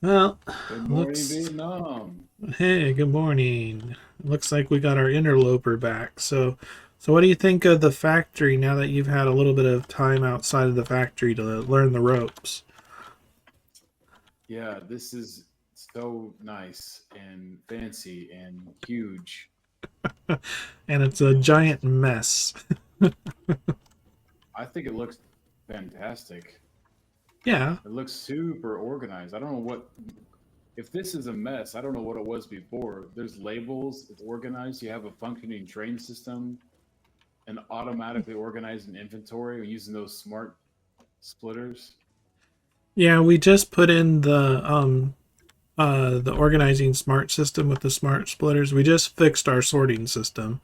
Well, Good morning, looks. Vietnam. Hey, good morning. Looks like we got our interloper back. So what do you think of the factory now that you've had a little bit of time outside of the factory to learn the ropes? Yeah, this is so nice and fancy and huge. And it's a giant mess. I think it looks fantastic. Yeah, It looks super organized. I don't know what, if this is a mess, I don't know what it was before. There's labels, it's organized. You have a functioning train system and automatically organizing inventory using those smart splitters. yeah. We just put in the organizing smart system with the smart splitters. We just fixed our sorting system.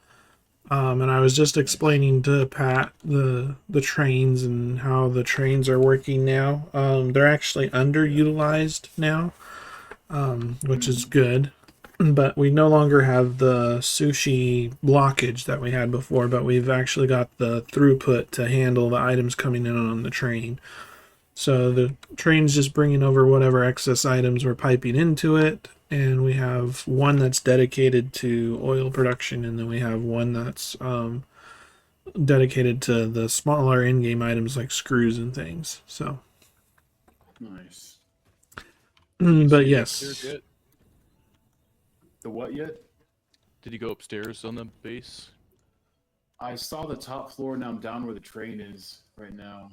And I was just Nice. explaining to Pat the trains and how the trains are working now. They're actually Yeah. underutilized now, which is Hmm. good. But we no longer have the sushi blockage that we had before, but we've actually got the throughput to handle the items coming in on the train. So the train's just bringing over whatever excess items we're piping into it, and we have one that's dedicated to oil production, and then we have one that's dedicated to the smaller in-game items like screws and things. So, Nice. Did you but see the upstairs yes, yet? The what yet? Did you go upstairs on the base? I saw the top floor. Now I'm down where the train is right now.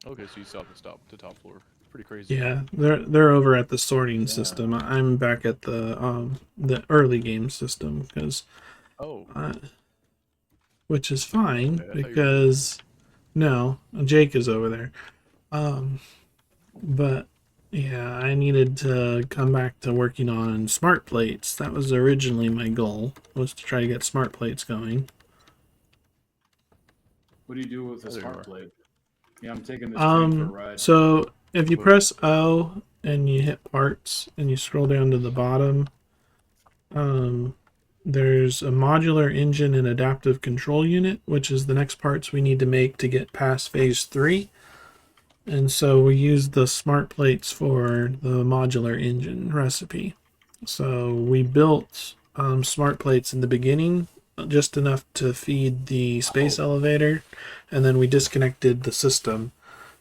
Okay, so you saw the top floor. Pretty crazy. yeah, they're over at the sorting Yeah. system. I'm back at the early game system because Oh, uh, which is oh, fine okay. I thought you were over there. because no, Jake is over there. Um, but yeah, I needed to come back to working on smart plates. That was originally my goal, was to try to get smart plates going. What do you do with a Oh, there you smart are. plate? Yeah, I'm taking this train for a ride. So if you Motor. press O and you hit parts and you scroll down to the bottom, um, there's a modular engine and adaptive control unit, which is the next parts we need to make to get past phase three. And so we use the smart plates for the modular engine recipe. So we built smart plates in the beginning, just enough to feed the space Oh, elevator, and then we disconnected the system,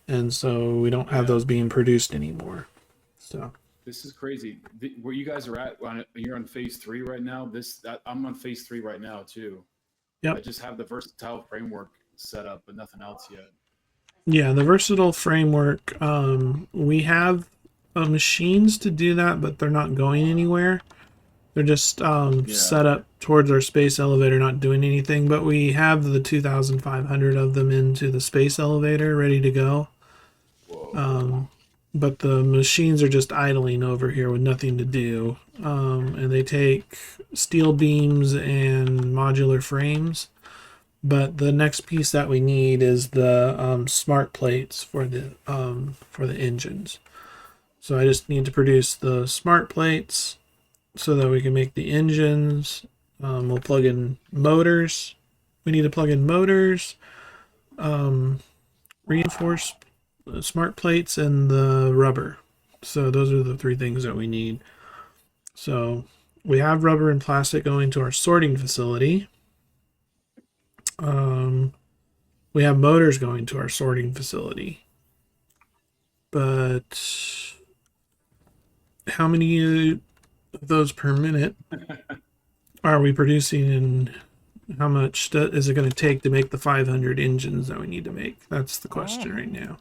and so we don't have yeah. those being produced anymore. So This is crazy. Where you guys are at, you're on phase three right now. I'm on phase three right now too. I yep, just have the versatile framework set up, but nothing else yet. yeah, the versatile framework. We have machines to do that, but they're not going anywhere. They're just Yeah. set up towards our space elevator, not doing anything. But we have the 2,500 of them into the space elevator ready to go. Whoa. Um, but the machines are just idling over here with nothing to do. And they take steel beams and modular frames. But the next piece that we need is the smart plates for the engines. So I just need to produce the smart plates so that we can make the engines. We'll plug in motors. We need to plug in motors, um, reinforce smart plates, and the rubber. So those are the three things that we need. So we have rubber and plastic going to our sorting facility. Um, we have motors going to our sorting facility. But how many of those per minute are we producing, and how much is it going to take to make the 500 engines that we need to make? That's the question right now.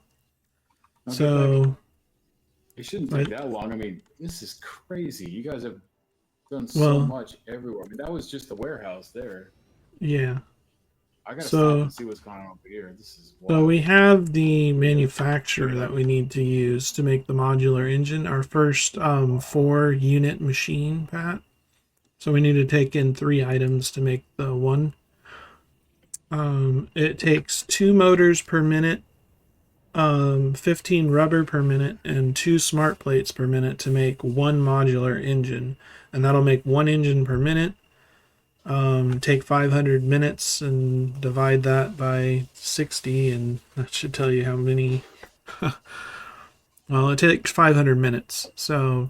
Okay, like So, it shouldn't take I, that long. I mean, this is crazy. You guys have done so well, much everywhere. I mean, that was just the warehouse there. yeah. I gotta stop So, and see what's going on over here. This is so we wild. have the Yeah. manufacturer that we need to use to make the modular engine. Our first 4 unit machine, Pat. So we need to take in 3 items to make the one. It takes 2 motors per minute, 15 rubber per minute, and 2 smart plates per minute to make one modular engine. And that'll make one engine per minute. Take 500 minutes and divide that by 60, and that should tell you how many. Well, it takes 500 minutes. So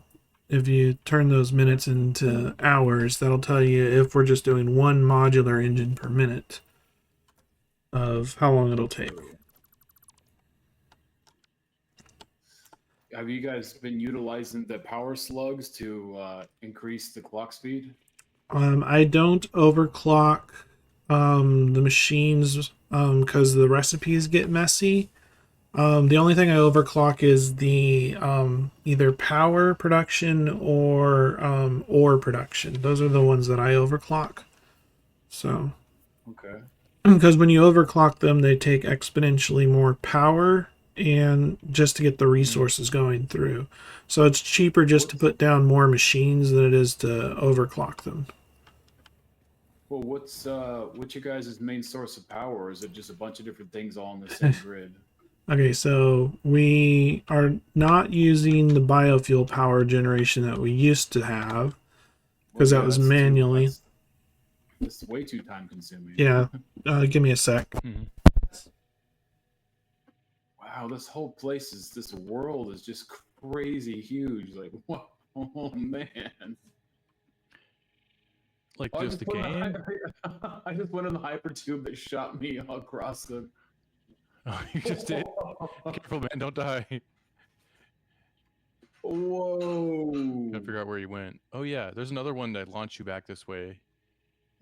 if you turn those minutes into hours, that'll tell you if we're just doing one modular engine per minute of how long it'll take. Have you guys been utilizing the power slugs to increase the clock speed? I don't overclock the machines because the recipes get messy. The only thing I overclock is the either power production or ore production. Those are the ones that I overclock. So, Okay. because when you overclock them, they take exponentially more power and just to get the resources going through. So it's cheaper just to put down more machines than it is to overclock them. Well, what's your guys' main source of power? Or is it just a bunch of different things all on the same grid? Okay, so we are not using the biofuel power generation that we used to have because that was manually. That's way too time consuming. Yeah, give me a sec. Mhm. Wow, this world is just crazy huge. Like, what? Oh man. Like Oh, just the game? I just went in the hypertube that shot me across the. Oh, you just did. Careful, man! Don't die. Whoa. Gotta figure out where you went. Oh yeah, there's another one that launched you back this way.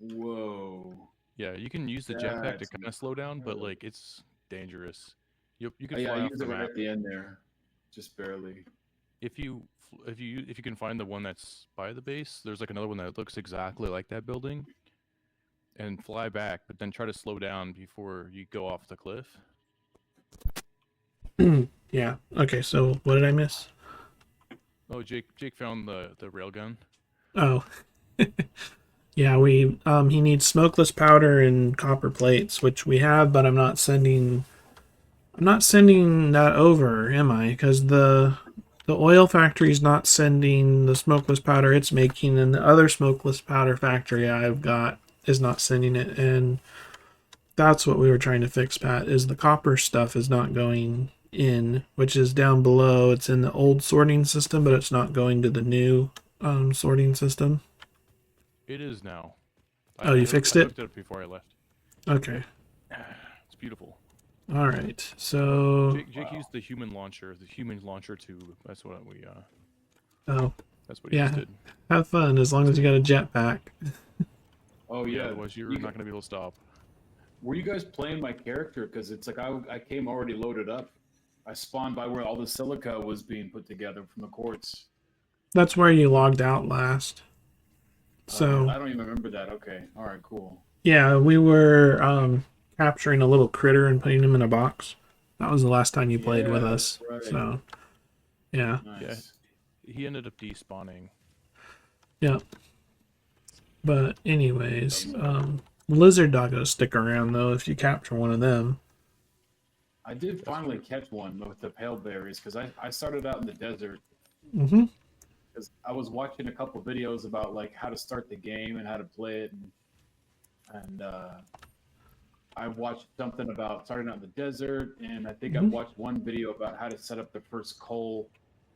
Whoa. Yeah, you can use the jetpack to That's kind of slow down, but incredible. like it's dangerous. You can Yeah, fly I off used the it right map at the end there, just barely. if you can find the one that's by the base. There's like another one that looks exactly like that building, and fly back, but then try to slow down before you go off the cliff. Yeah. Okay, so what did I miss? Oh, Jake found the railgun. Oh. Yeah, we he needs smokeless powder and copper plates, which we have, but I'm not sending that over, am I? Because the oil factory is not sending the smokeless powder it's making, and the other smokeless powder factory I've got is not sending it, and that's what we were trying to fix, Pat, is the copper stuff is not going in, which is down below. It's in the old sorting system, but it's not going to the new sorting system. It is now. Oh, you fixed I it? looked it up before I left. Okay. It's beautiful. All right. So. Jake used the human launcher tube. That's what we Oh. That's what he just did. Have fun as long as you got a jetpack. Oh yeah. Otherwise you're not going to be able to stop. Were you guys playing my character? Because it's like I came already loaded up. I spawned by where all the silica was being put together from the quartz. That's where you logged out last. So I don't even remember that. Okay. All right. Cool. yeah, we were capturing a little critter and putting him in a box. That was the last time you played with us. Right. So yeah. Nice. Yeah, he ended up despawning. Yeah. But anyways, lizard doggos stick around though if you capture one of them. I did finally catch one with the pale berries because I started out in the desert. Mm-hmm. Because I was watching a couple videos about like how to start the game and how to play it, and I watched something about starting out in the desert, and I think I watched one video about how to set up the first coal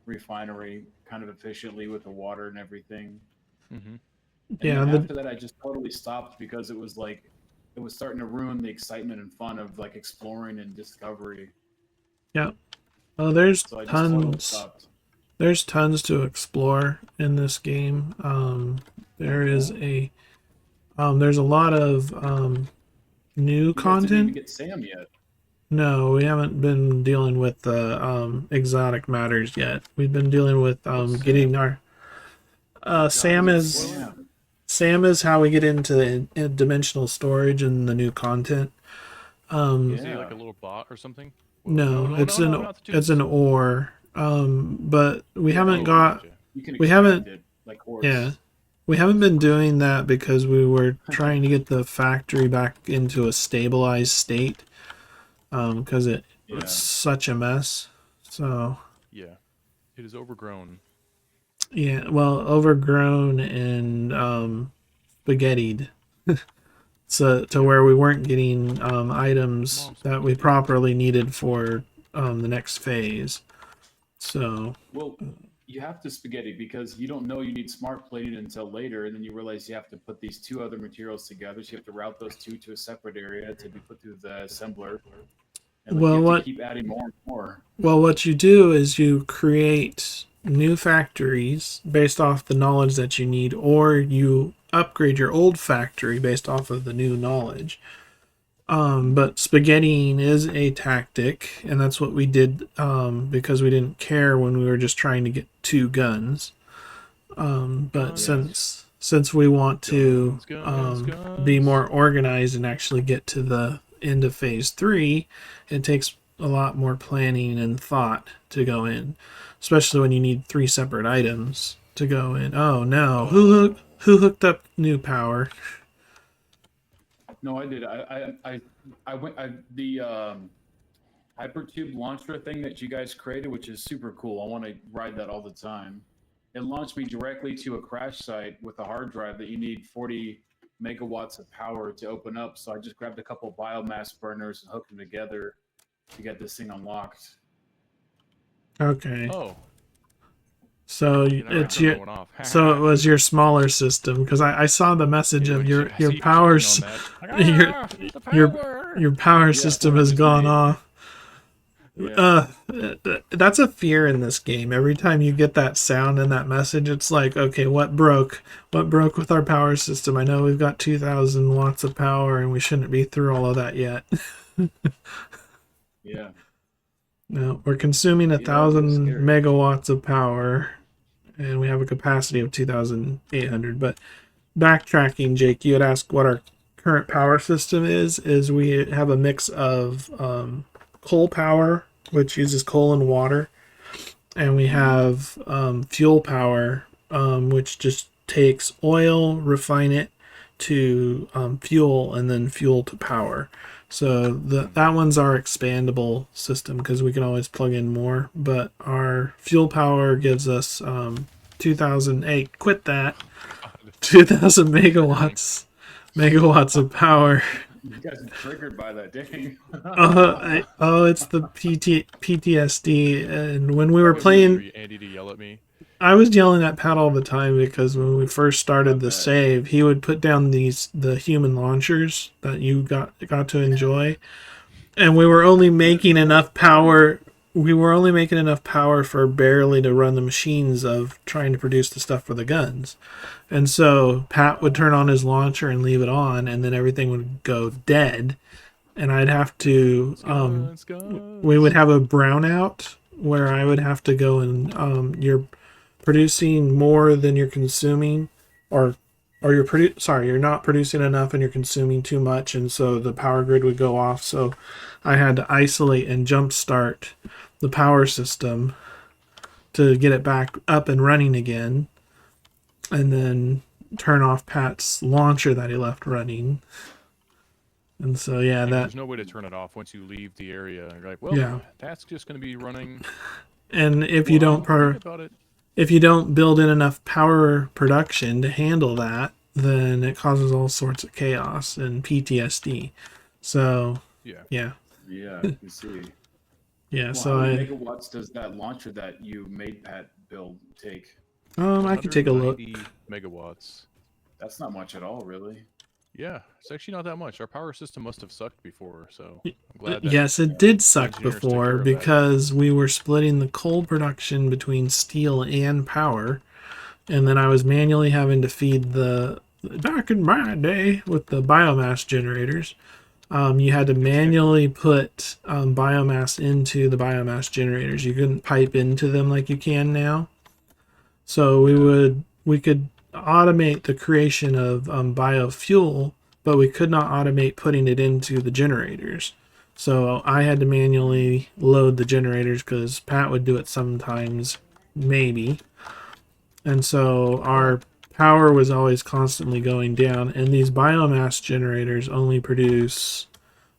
refinery kind of efficiently with the water and everything. Mm-hmm. And Yeah. then after that, I just totally stopped because it was starting to ruin the excitement and fun of like exploring and discovery. Yeah. Oh, there's So I just totally tons. stopped. There's tons to explore in this game. There's a lot of new You guys didn't even content. get Sam yet. No, we haven't been dealing with the exotic matters yet. We've been dealing with getting our Sam is how we get into the dimensional storage and the new content. Is he like a little bot or something? No, it's an ore. ore. But we haven't got. You can We extract haven't. it like quartz. Yeah, we haven't been doing that because we were trying to get the factory back into a stabilized state. Because it's such a mess. So. Yeah, it is overgrown. Yeah, well, overgrown and spaghettied. So to where we weren't getting items that we properly needed for the next phase. So Well, you have to spaghetti because you don't know you need smart plating until later, and then you realize you have to put these two other materials together. So you have to route those two to a separate area to be put through the assembler, and like you Well, have to what keep adding more and more. what you do is you create new factories based off the knowledge that you need, or you upgrade your old factory based off of the new knowledge. But spaghettiing is a tactic, and that's what we did because we didn't care when we were just trying to get 2 guns. But Guns. since we want to Guns. be more organized and actually get to the end of phase 3, it takes a lot more planning and thought to go in, especially when you need 3 separate items to go in. Oh no, who hooked up new power? No, I did. I went. The hypertube launcher thing that you guys created, which is super cool. I want to ride that all the time. It launched me directly to a crash site with a hard drive that you need 40 megawatts of power to open up. So I just grabbed a couple biomass burners and hooked them together to get this thing unlocked. Okay. Oh, So it's your so it was your smaller system because I saw the message of your power your power system has gone off. Yeah. That's a fear in this game. Every time you get that sound and that message, it's like, okay, what broke? What broke with our power system? I know we've got 2,000 watts of power and we shouldn't be through all of that yet. Yeah. No, we're consuming 1,000 megawatts of power and we have a capacity of 2,800. But backtracking, Jake, you had asked what our current power system is we have a mix of coal power, which uses coal and water, and we have fuel power, which just takes oil, refine it to fuel, and then fuel to power. So that one's our expandable system because we can always plug in more. But our fuel power gives us 2,000. Hey, quit that! 2,000 megawatts of power. You guys are triggered by that, dang. It's the PTSD. And when we were playing, Andy to yell at me. I was yelling at Pat all the time because when we first started the save, he would put down the human launchers that you got to enjoy, and we were only making enough power. We were only making enough power for barely to run the machines of trying to produce the stuff for the guns. And so Pat would turn on his launcher and leave it on, and then everything would go dead. And I'd have to, we would have a brownout where I would have to go and, you're producing more than you're consuming, or you're not producing enough and you're consuming too much. And so the power grid would go off. So I had to isolate and jumpstart the power system to get it back up and running again, and then turn off Pat's launcher that he left running. And so there's no way to turn it off once you leave the area. You're like, well, that's just going to be running. And if you don't build in enough power production to handle that, then it causes all sorts of chaos and PTSD. So yeah, you see. Yeah, well, so how many megawatts does that launcher that you made Pat build take? I can take a look. Megawatts. That's not much at all, really. Yeah, it's actually not that much. Our power system must have sucked before, so I'm glad that yes, it did suck before because we were splitting the coal production between steel and power, and then I was manually having to feed back in my day with the biomass generators. You had to manually put biomass into the biomass generators. You couldn't pipe into them like you can now. So we could automate the creation of biofuel, but we could not automate putting it into the generators. So I had to manually load the generators because Pat would do it sometimes, maybe. And so our power was always constantly going down, and these biomass generators only produce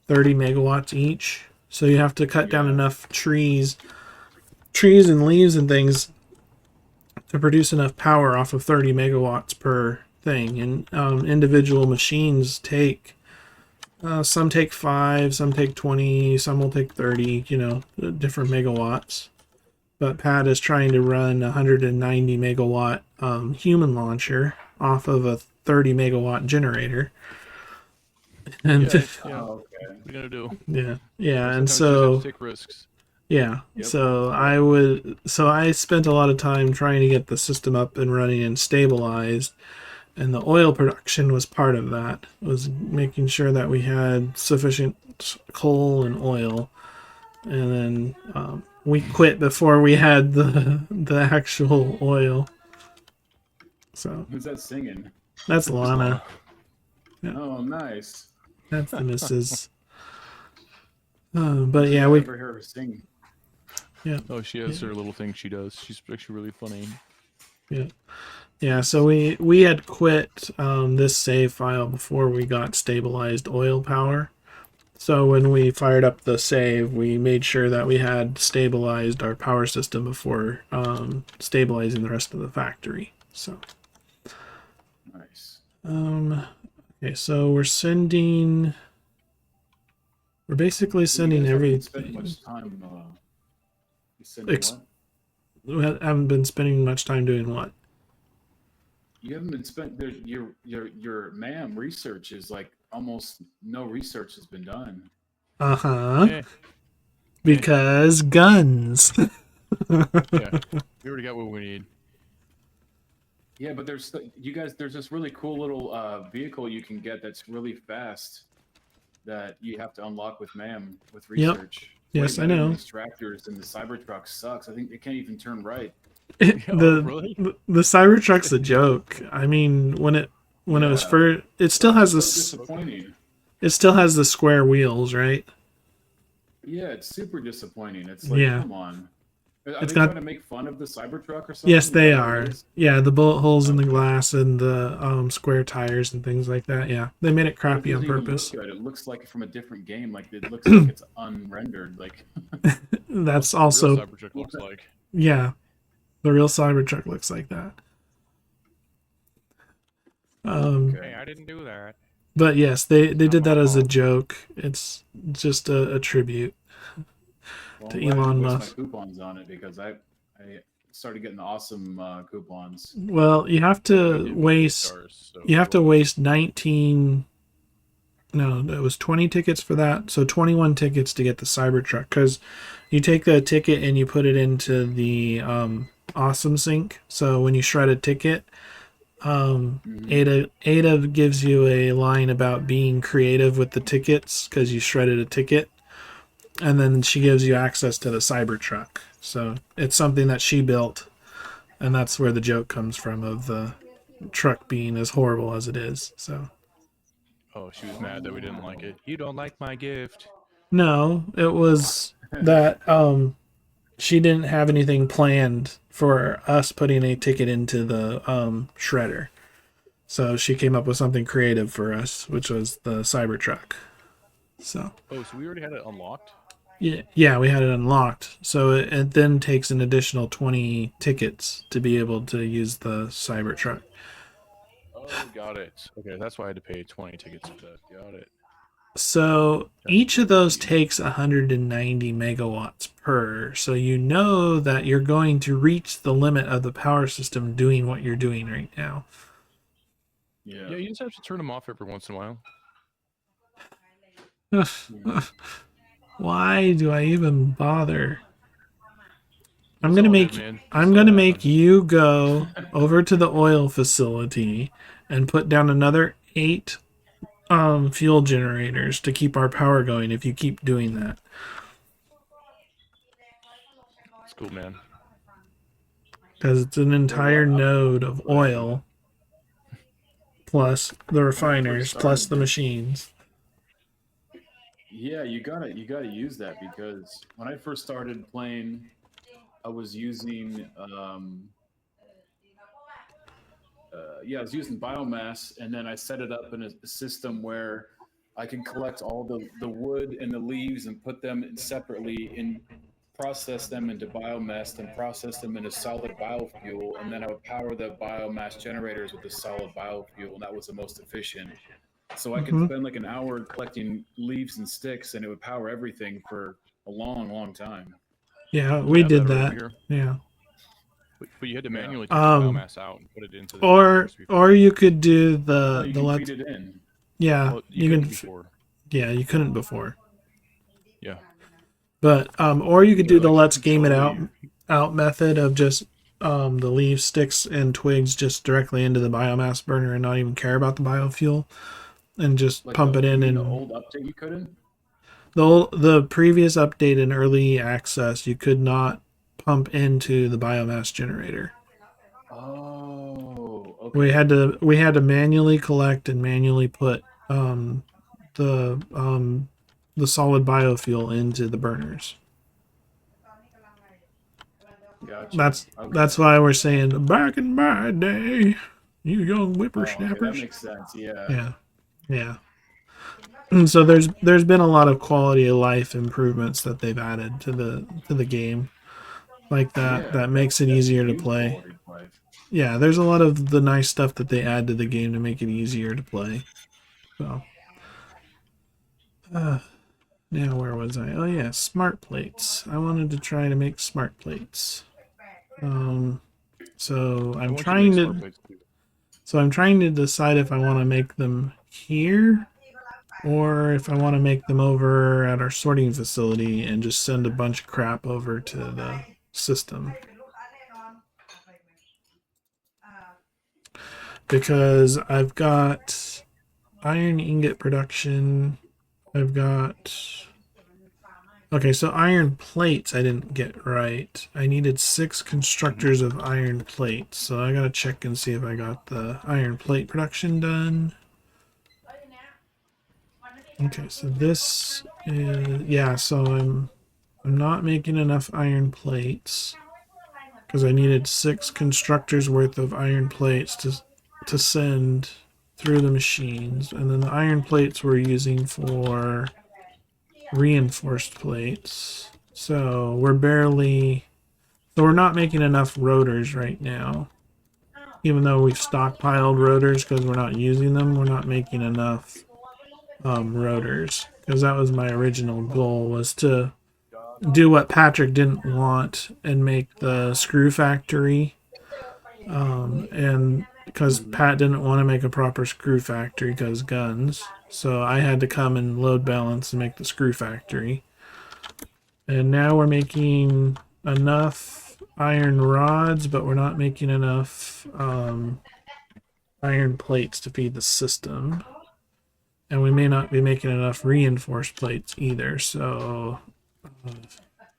30 megawatts each. So you have to cut down enough trees and leaves and things to produce enough power off of 30 megawatts per thing. And individual machines take, some take 5, some take 20, some will take 30, different megawatts. but Pat is trying to run a 190 megawatt human launcher off of a 30 megawatt generator. And Yeah. Oh, What okay. are you gonna do? yeah, and Sometimes you just have so to take risks. yeah, Yep. so I spent a lot of time trying to get the system up and running and stabilized, and the oil production was part of that. Was making sure that we had sufficient coal and oil, and then we quit before we had the actual oil. So Who's that singing? that's Just Lana. Oh, nice. That's the missus. But Did yeah, I we ever hear her sing? yeah Oh, she has yeah her little thing she does. She's actually really funny. yeah. Yeah, so we had quit this save file before we got stabilized oil power. So when we fired up the save, we made sure that we had stabilized our power system before stabilizing the rest of the factory. So Nice. okay, so we're basically So you sending guys haven't spent everything. much time. You sending what? We haven't been spending much time doing what? You haven't been spent there. Your ma'am research is like almost no research has been done. Uh-huh. Eh, Because guns. yeah. We already got what we need. Yeah, but you guys. There's this really cool little vehicle you can get that's really fast that you have to unlock with ma'am with Yep. research. Yes, Way I better than know. these tractors, and the Cybertruck sucks. I think it can't even turn right. Oh, really? The Cybertruck's a joke. I mean, when it was Yeah, first, it still it's has so this. disappointing. It still has the square wheels, right? Yeah, it's super disappointing. It's like, Yeah, come on. Are it's they trying got. to make fun of the Cybertruck or Yes, something? Is they that what it are. is? Yeah, the bullet holes in the Okay. glass and the square tires and things like that. Yeah, they made it But it crappy on doesn't even look purpose. good. It looks like from a different game. Like it looks like it's unrendered. Like That's That's what the real also Cybertruck looks like. yeah. The real Cybertruck looks like that. okay. Hey, I didn't do that. But yes, they Not did my that as a fault. joke. It's just a tribute Well, to I'm glad I Elon didn't waste my Musk. coupons on it because I started getting awesome coupons. Well, Yeah, I did with gift stars, so you have it to worked. waste 19. No, it was 20 tickets for that. So 21 tickets to get the Cybertruck cuz you take the ticket and you put it into the awesome sync. So when you shred a ticket, Hmm. Ada gives you a line about being creative with the tickets cuz you shredded a ticket, and then she gives you access to the Cybertruck. So it's something that she built, and that's where the joke comes from of the truck being as horrible as it is. So Oh, she was mad that we didn't like it. You don't like my gift. no, it was that she didn't have anything planned for us putting a ticket into the shredder. So she came up with something creative for us, which was the Cybertruck. So Oh, so we already had it unlocked? yeah, we had it unlocked. So it then takes an additional 20 tickets to be able to use the Cybertruck. Oh, got it. Okay, that's why I had to pay 20 tickets for that. Got it. So That's each of those crazy. takes 190 megawatts per. So you know that you're going to reach the limit of the power system doing what you're doing right now. Yeah. Yeah, you just have to turn them off every once in a while. Why do I even bother? I'm It's gonna all good, make man. I'm This all gonna make happens. you go over to the oil facility and put down another 8 fuel generators to keep our power going if you keep doing that. It's cool, man. Because it's an For entire what? node of Whatever. oil plus the When I first refiners plus started, the machines. yeah, you gotta use that because when I first started playing, I was using I was using biomass, and then I set it up in a system where I can collect all the wood and the leaves and put them in separately and process them into biomass, then process them into solid biofuel, and then I would power the biomass generators with the solid biofuel, and that was the most efficient. So I could Hmm. spend like an hour collecting leaves and sticks, and it would power everything for a long, long time. Yeah, You we have did that right that. over here. Yeah. But you had to Yeah. manually take the biomass out and put it into the Or generators before. you could do Oh, you the can let's feed it in. yeah, Well, you you can couldn't before. yeah, you couldn't before. Yeah. But or you could do They're the like let's game it slowly. out method of just the leaves, sticks, and twigs just directly into the biomass burner and not even care about the biofuel and just Like pump the it you in. mean the And old update you couldn't? the previous update in early access, you could not pump into the biomass generator. Oh, We okay. had to manually collect and manually put um, the um, the solid biofuel into the burners. Gotcha. Okay. That's why we're saying back in my day, you young Oh, okay. That whippersnappers. makes sense. Yeah. Yeah, yeah. And so there's been a lot of quality of life improvements that they've added to the game, like Yeah. that That makes it that's a easier to huge play. quality of life. Yeah, there's a lot of the nice stuff that they add to the game to make it easier to play. So, uh, now where was I? Oh yeah, smart plates. I wanted to try to make smart plates. Um, so I want you to make smart to plates too. decide if I want to make them here or if I want to make them over at our sorting facility and just send a bunch of crap over to the system. Because I've got iron ingot production. I've got. Okay, so iron plates I didn't get right. I needed 6 constructors of iron plates. So I gotta check and see if I got the iron plate production done. Okay, so this is yeah, so I'm not making enough iron plates because I needed 6 constructors worth of iron plates to send through the machines, and then the iron plates we're using for reinforced plates. So we're not making enough rotors right now. Even though we've stockpiled rotors because we're not using them, we're not making enough rotors because that was my original goal was to do what Patrick didn't want and make the screw factory. And because Mhm. Pat didn't want to make a proper screw factory because guns, so I had to come and load balance and make the screw factory. And now we're making enough iron rods, but we're not making enough iron plates to feed the system. And we may not be making enough reinforced plates either. So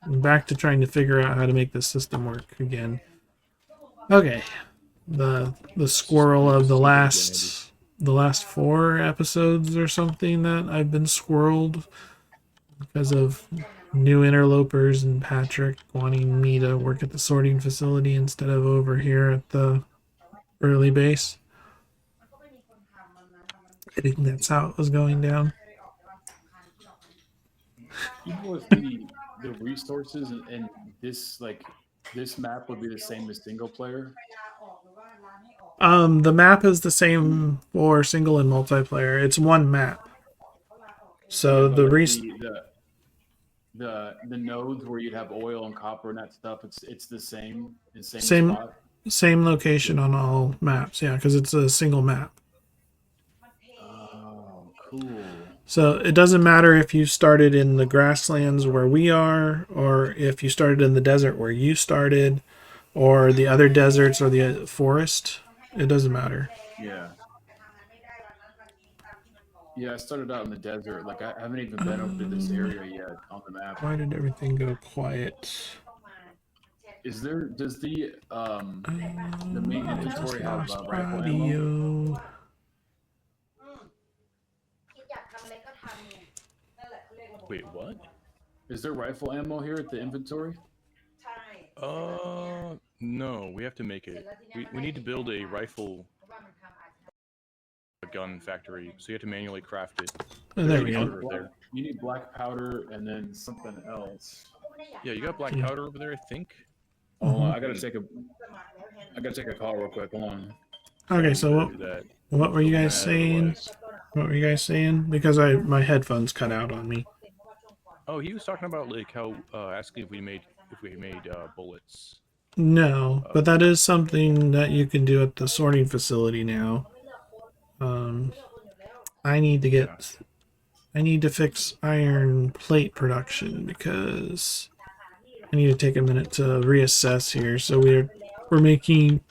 I'm back to trying to figure out how to make the system work again. Okay, the squirrel of the last 4 episodes or something that I've been squirreled because of new interlopers and Patrick wanting me to work at the sorting facility instead of over here at the early base. I think that's how it was going down. You know if the resources and this this map would be the same as single player? The map is the same for single and multiplayer. It's one map. Yeah, So but like the nodes where you'd have oil and copper and that stuff, it's the same same spot. same location on all maps. Yeah, because it's a single map. Oh, cool. So it doesn't matter if you started in the grasslands where we are, or if you started in the desert where you started, or the other deserts or the forest. It doesn't matter. Yeah. Yeah, I started out in the desert. Like I haven't even been over to this Um, area yet on the map. why did everything go quiet? Does the main I just inventory have lost rifle ammo? audio. Wait, what? Is there rifle ammo here at the inventory? No, we have to make it. We need to build a rifle gun factory, so you have to manually craft it. Oh, There's there a we go. powder over there. You need black powder and then something else. Yeah, you got black Yeah. powder over there, I think. Oh, hold on, Mhm. I gotta take a call real quick. Hold on. Okay, You so better do that. what were you Feel guys bad saying? otherwise. What were you guys saying? Because my headphones cut out on me. Oh, he was talking about like how asking if we made if we made bullets. No, but that is something that you can do at the sorting facility now. I need to get, I need to fix iron plate production because I need to take a minute to reassess here. So we're making,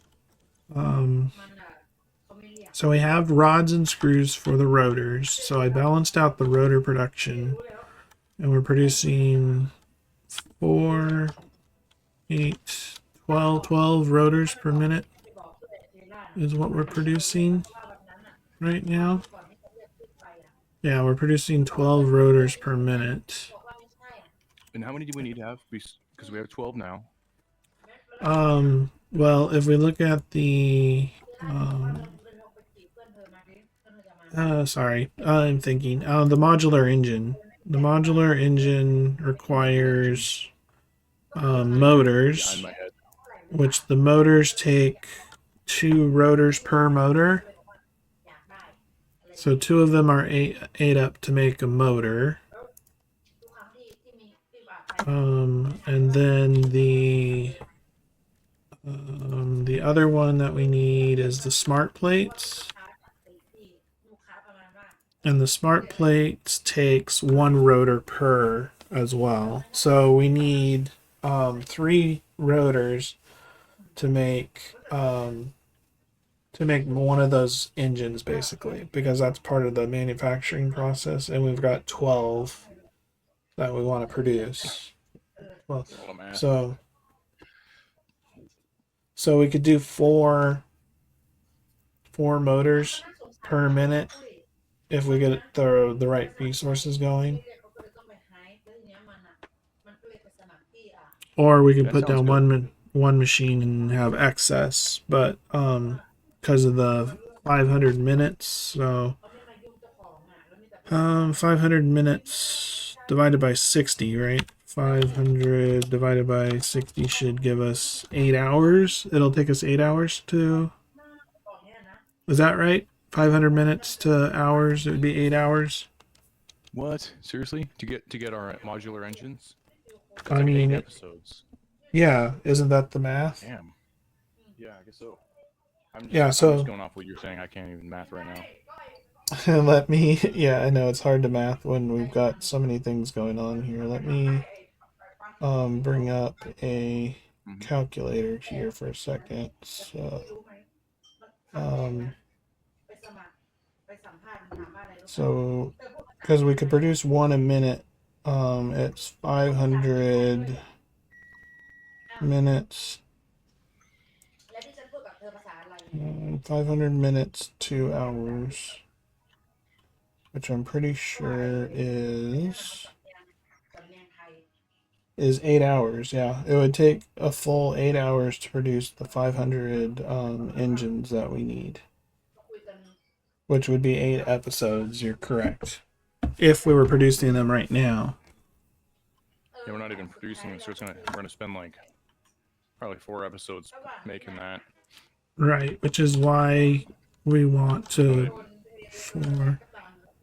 so we have rods and screws for the rotors. So I balanced out the rotor production, and we're producing 4, 8, 12 rotors per minute is what we're producing right now. Yeah, we're producing 12 rotors per minute. And how many do we need to have? Because we have 12 now. Well, if we look at the, sorry, I'm thinking, the modular engine. The modular engine requires motors, Behind my head. which the motors take 2 rotors per motor. So 2 of them are ate up to make a motor. And then the other one that we need is the smart plates. And the smart plates takes 1 rotor per as well. So we need 3 rotors to make one of those engines, basically, because that's part of the manufacturing process, and we've got 12 that we want to produce. Well, so we could do 4 motors per minute if we get the right resources going. Or we can That put sounds down good. one machine and have excess, but because of the 500 minutes, so 500 minutes divided by 60, right? 500 divided by 60 should give us 8 hours. It'll take us 8 hours to. Is that right? 500 minutes to hours, it would be 8 hours. What? Seriously? To get our modular engines? That's I like mean, 8 episodes. yeah, isn't that the math? Damn. Yeah, I guess so. I'm Yeah, just so going off what you're saying. I can't even math right now. let me, yeah, I know it's hard to math when we've got so many things going on here. Let me bring up a calculator here for a second. So because we could produce 1 a minute, it's 500 minutes. 500 minutes, 2 hours, which I'm pretty sure is 8 hours. Yeah, it would take a full 8 hours to produce the 500 engines that we need, which would be 8 episodes. You're correct. If we were producing them right now. Yeah, we're not even producing it, so we're gonna spend like probably 4 episodes making that. Right, which is why we want to.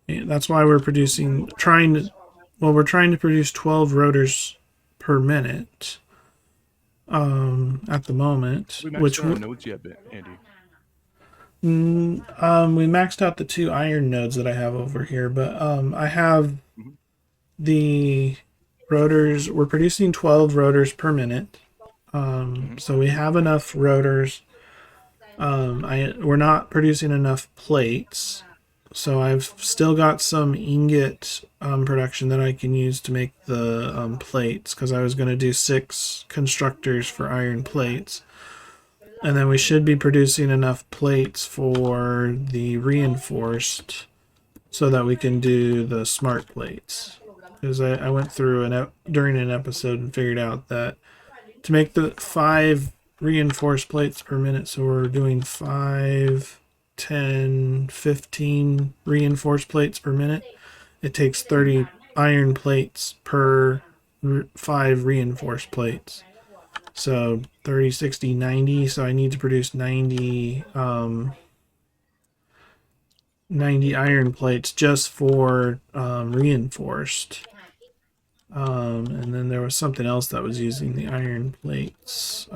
That's why we're we're trying to produce 12 rotors per minute. At the moment, We which maxed out our nodes yet, Andy? we maxed out the 2 iron nodes that I have over here, but I have the rotors. We're producing 12 rotors per minute. So we have enough rotors. We're not producing enough plates, so I've still got some ingot production that I can use to make the plates, because I was going to do 6 constructors for iron plates, and then we should be producing enough plates for the reinforced so that we can do the smart plates. Because I went through during an episode and figured out that to make the 5 reinforced plates per minute, so we're doing 5, 10, 15 reinforced plates per minute, it takes 30 iron plates per 5 reinforced plates. So 30, 60, 90. So I need to produce 90 iron plates just for reinforced. And then there was something else that was using the iron plates.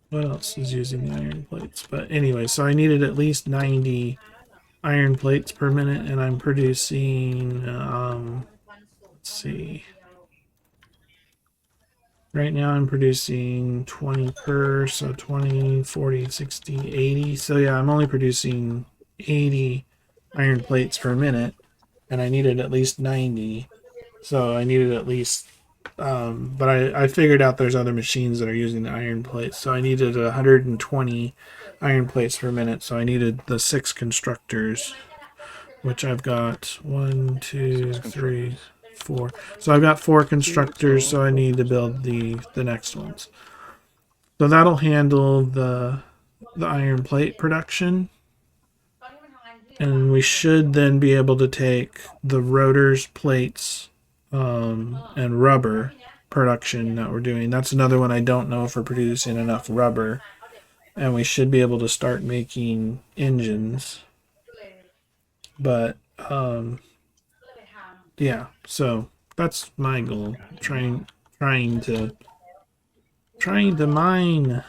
What else is using the iron plates? But anyway, so I needed at least 90 iron plates per minute, and I'm producing, let's see. Right now I'm producing 20 per, so 20, 40, 60, 80. So yeah, I'm only producing 80 iron plates per minute, and I needed at least 90. So I needed at least, but I figured out there's other machines that are using the iron plates. So I needed 120 iron plates per minute. So I needed the 6 constructors, which I've got 1, 2, 6 3, constructors. 4. So I've got 4 constructors. So I need to build the next ones. So that'll handle the iron plate production. And we should then be able to take the rotors, plates, and rubber production that we're doing. That's another one I don't know if we're producing enough rubber. And we should be able to start making engines. But yeah, so that's my goal. Trying to mine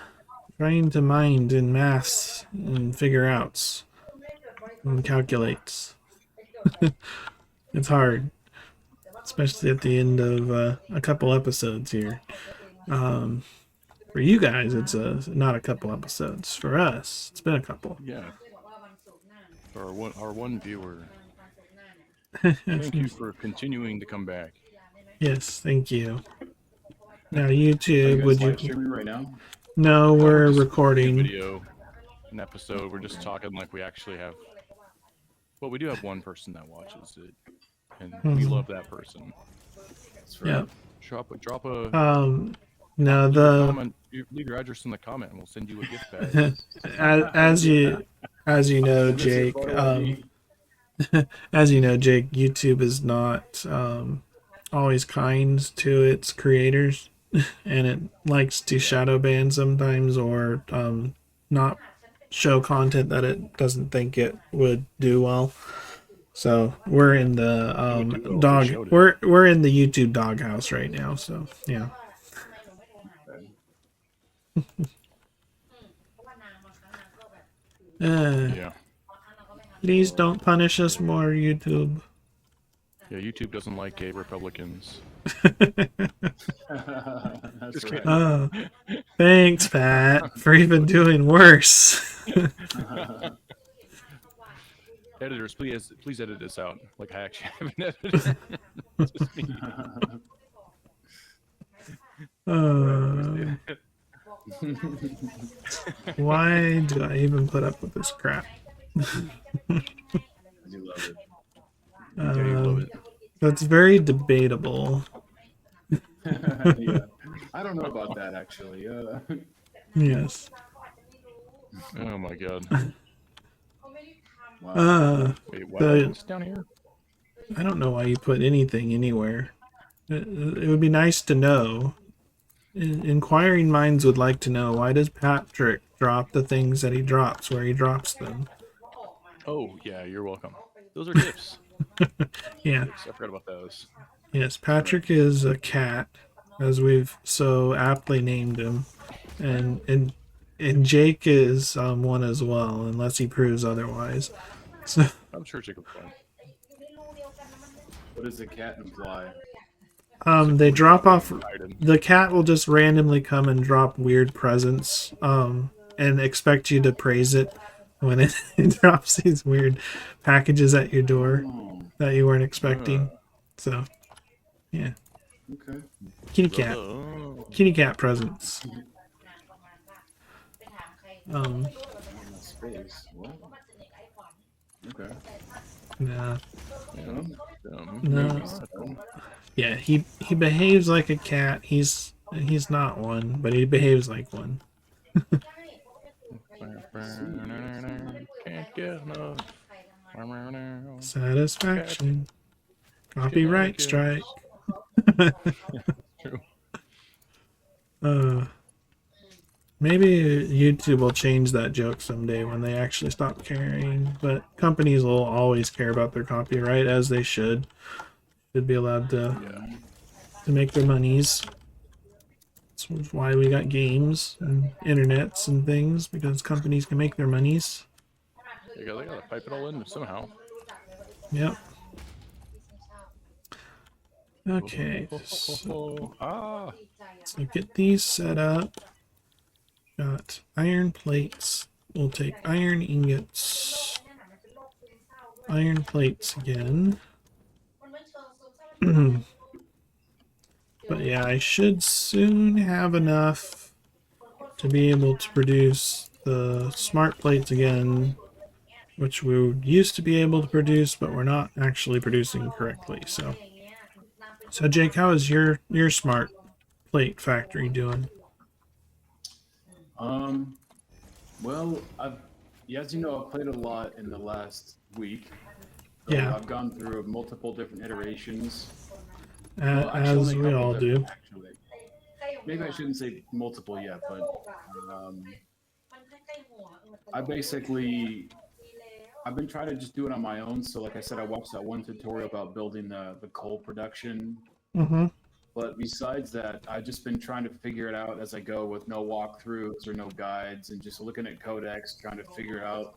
in maths and figure outs and calculates. It's hard, especially at the end of a couple episodes here. For you guys, it's not a couple episodes. For us, it's been a couple. Yeah. For our one viewer. Thank you for continuing to come back. Yes, thank you. Now Are you YouTube, guys would live you? streaming right now? No, We're we're just recording. a video, an episode. We're just talking like we actually have. Well, we do have one person that watches it, and we Mhm. love that person. That's right. Yeah. Drop a No, leave your the comment. Leave your address in the comment, and we'll send you a gift bag. as you know, Send us your Jake. photo ID. As you know, Jake, YouTube is not always kind to its creators, and it likes to shadow ban sometimes or not show content that it doesn't think it would do well. So we're in the It would do well if they showed it. we're in the YouTube doghouse right now. So yeah. Yeah. Please don't punish us more, YouTube. Yeah, YouTube doesn't like gay Republicans. That's Just right. kidding. Thanks, Pat, for even doing worse. Editors, please edit this out. Like I actually haven't edited. It's just me. Why do I even put up with this crap? I do love it. Yeah, you love it. That's very debatable. Yeah. I don't know about that actually. Yes. Oh my god. Wow. Wait, why did I sit down here? I don't know why you put anything anywhere. It would be nice to know. Inquiring minds would like to know, why does Patrick drop the things that he drops where he drops them? Oh yeah, you're welcome. Those are gifts. Yeah. I forgot about those. Yes, Patrick is a cat, as we've so aptly named him, and Jake is one as well, unless he proves otherwise. So I'm sure Jacob will find. What does a cat imply? they drop off. Item. The cat will just randomly come and drop weird presents, and expect you to praise it when it drops these weird packages at your door Oh, that you weren't expecting. So, yeah, okay. kitty cat presents. Space. What? Okay. Nah. No. No. Yeah, he behaves like a cat. He's not one, but he behaves like one. Can't get enough. Satisfaction. Copyright strike. True. Maybe YouTube will change that joke someday when they actually stop caring. But companies will always care about their copyright, as they should. Should be allowed Yeah. to make their monies. That's why we got games and internets and things, because companies can make their monies. They gotta pipe it all in somehow. Yep. Okay. Ah. So get these set up. Got iron plates. We'll take iron ingots. Iron plates again. But yeah, I should soon have enough to be able to produce the smart plates again, which we used to be able to produce, but we're not actually producing correctly. So Jake, how is your smart plate factory doing? Well, as you know, I've played a lot in the last week. So Yeah, I've gone through multiple different iterations. as we all do. Actually, maybe I shouldn't say multiple yet, but um, I basically I've been trying to just do it on my own. So, like I said, I watched that one tutorial about building the coal production. Mm-hmm. But besides that, I've just been trying to figure it out as I go with no walkthroughs or no guides, and just looking at codex, trying to figure out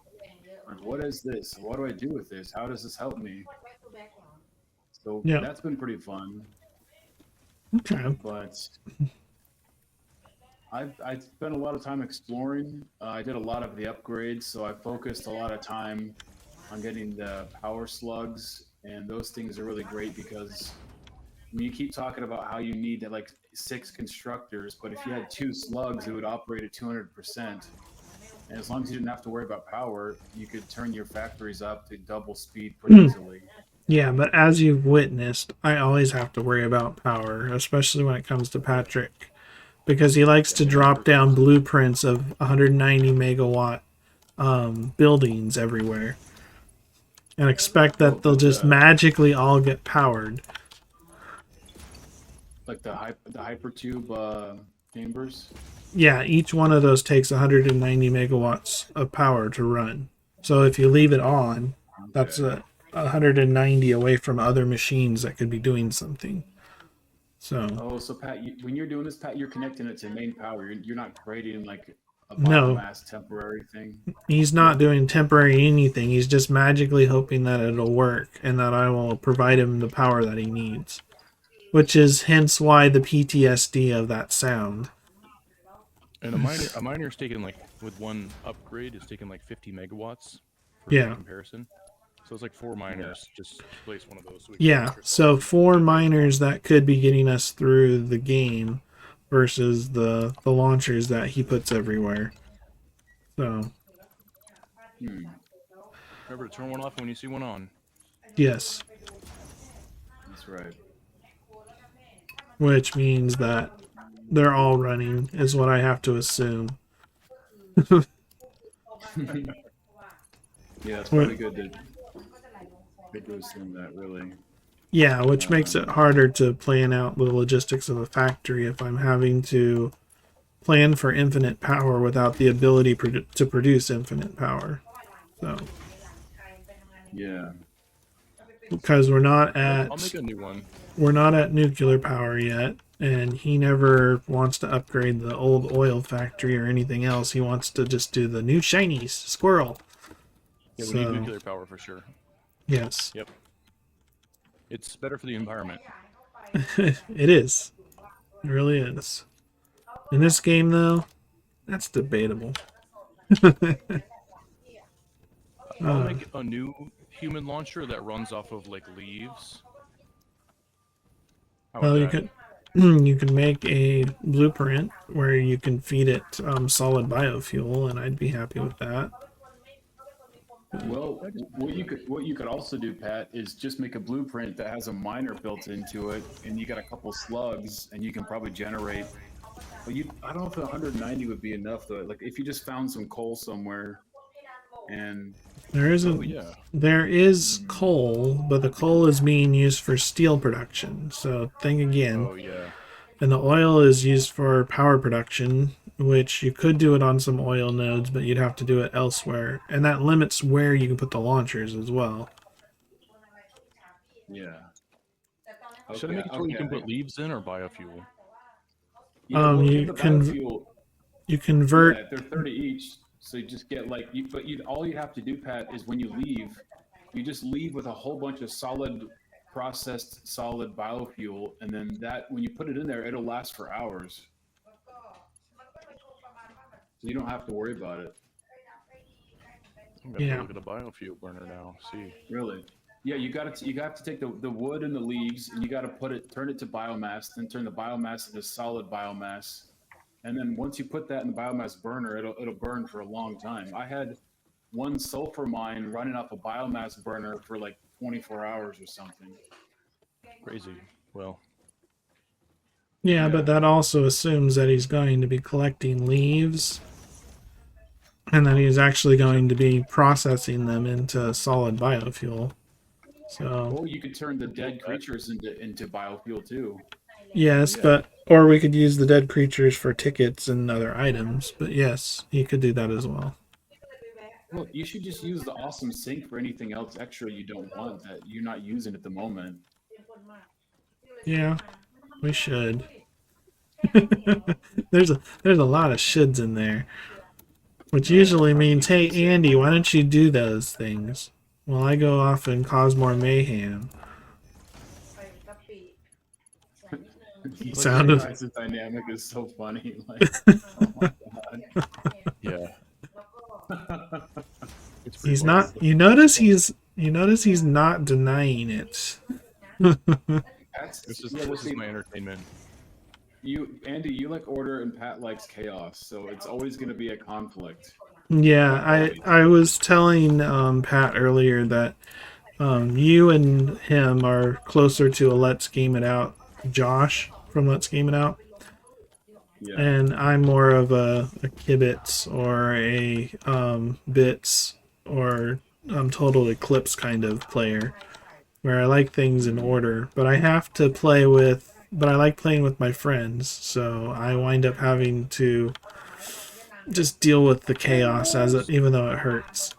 like, what is this? What do I do with this? How does this help me? So Yeah. that's been pretty fun. Okay. But I spent a lot of time exploring. I did a lot of the upgrades, so I focused a lot of time on getting the power slugs, and those things are really great because you keep talking about how you need like 6 constructors, but if you had 2 slugs, it would operate at 200%. And as long as you didn't have to worry about power, you could turn your factories up to double speed pretty easily. Yeah, but as you've witnessed, I always have to worry about power, especially when it comes to Patrick, because he likes to drop down blueprints of 190 megawatt buildings everywhere and expect that they'll just magically all get powered. Like the hypertube chambers. Yeah, each one of those takes 190 megawatts of power to run. So if you leave it on, that's 190 away from other machines that could be doing something. So. So Pat, when you're doing this, Pat, you're connecting it to main power. You're not creating like a No, biomass temporary thing. he's not doing temporary anything. He's just magically hoping that it'll work and that I will provide him the power that he needs. Which is hence why the PTSD of that sound. And a miner's taking like with one upgrade is taking like 50 megawatts for comparison. So it's like 4 miners just place one of those. So so 4 miners that could be getting us through the game versus the launchers that he puts everywhere. So remember to turn one off when you see one on. Yes. That's right. Which means that they're all running, is what I have to assume. Yeah, it's probably good to assume that, really. Yeah, which makes it harder to plan out the logistics of a factory if I'm having to plan for infinite power without the ability to produce infinite power. So. Yeah. Because we're not at. I'll make a new one. We're not at nuclear power yet, and he never wants to upgrade the old oil factory or anything else. He wants to just do the new shinies, squirrel. Yeah, we need nuclear power for sure. Yes. Yep. It's better for the environment. It is. It really is. In this game, though, that's debatable. I'll make a new human launcher that runs off of like leaves. Well, you can make a blueprint where you can feed it solid biofuel, and I'd be happy with that. Well, what you could also do, Pat, is just make a blueprint that has a miner built into it, and you got a couple slugs, and you can probably generate. But I don't know if 190 would be enough though. Like if you just found some coal somewhere, and there is coal, but the coal is being used for steel production. So think again. And the oil is used for power production, which you could do it on some oil nodes, but you'd have to do it elsewhere. And that limits where you can put the launchers as well. Yeah. Should I Okay, make it to where you can okay. put leaves in or biofuel? Yeah, well, You get the can biofuel. you convert. Yeah, they're 30 each. So you just get like you, but you all you have to do, Pat, is when you leave, you just leave with a whole bunch of solid processed solid biofuel, and then that when you put it in there, it'll last for hours. So you don't have to worry about it. I'm gonna Yeah. look at a biofuel burner now. See. Really. Yeah, you got to take the wood and the leaves, and you got to turn it to biomass, then turn the biomass into solid biomass. And then once you put that in the biomass burner, it'll burn for a long time. I had one sulfur mine running off a biomass burner for like 24 hours or something. Crazy. Well, Yeah, Yeah. but that also assumes that he's going to be collecting leaves and that he's actually going to be processing them into solid biofuel. So Or you could turn the dead creatures into biofuel too. yes, Yeah. but or we could use the dead creatures for tickets and other items. But yes, he could do that as well. Well, you should just use the awesome sink for anything else extra you don't want that you're not using at the moment. Yeah, we should. there's a lot of shoulds in there, which usually means, hey Andy, why don't you do those things while I go off and cause more mayhem? Sound of Guys' dynamic is so funny. Like, oh my god. yeah. It's pretty he's funny. not. You notice he's not denying it. That's, This is, yeah, well, this is see, my entertainment. Andy, you like order and Pat likes chaos, so it's always going to be a conflict. Yeah, I was telling Pat earlier that you and him are closer to a Let's Game It Out Josh from Let's Game It Out. Yeah. And I'm more of a Kibitz or a Bits or Total Eclipse kind of player, where I like things in order, but I have to play with. But I like playing with my friends, so I wind up having to just deal with the chaos as it, even though it hurts.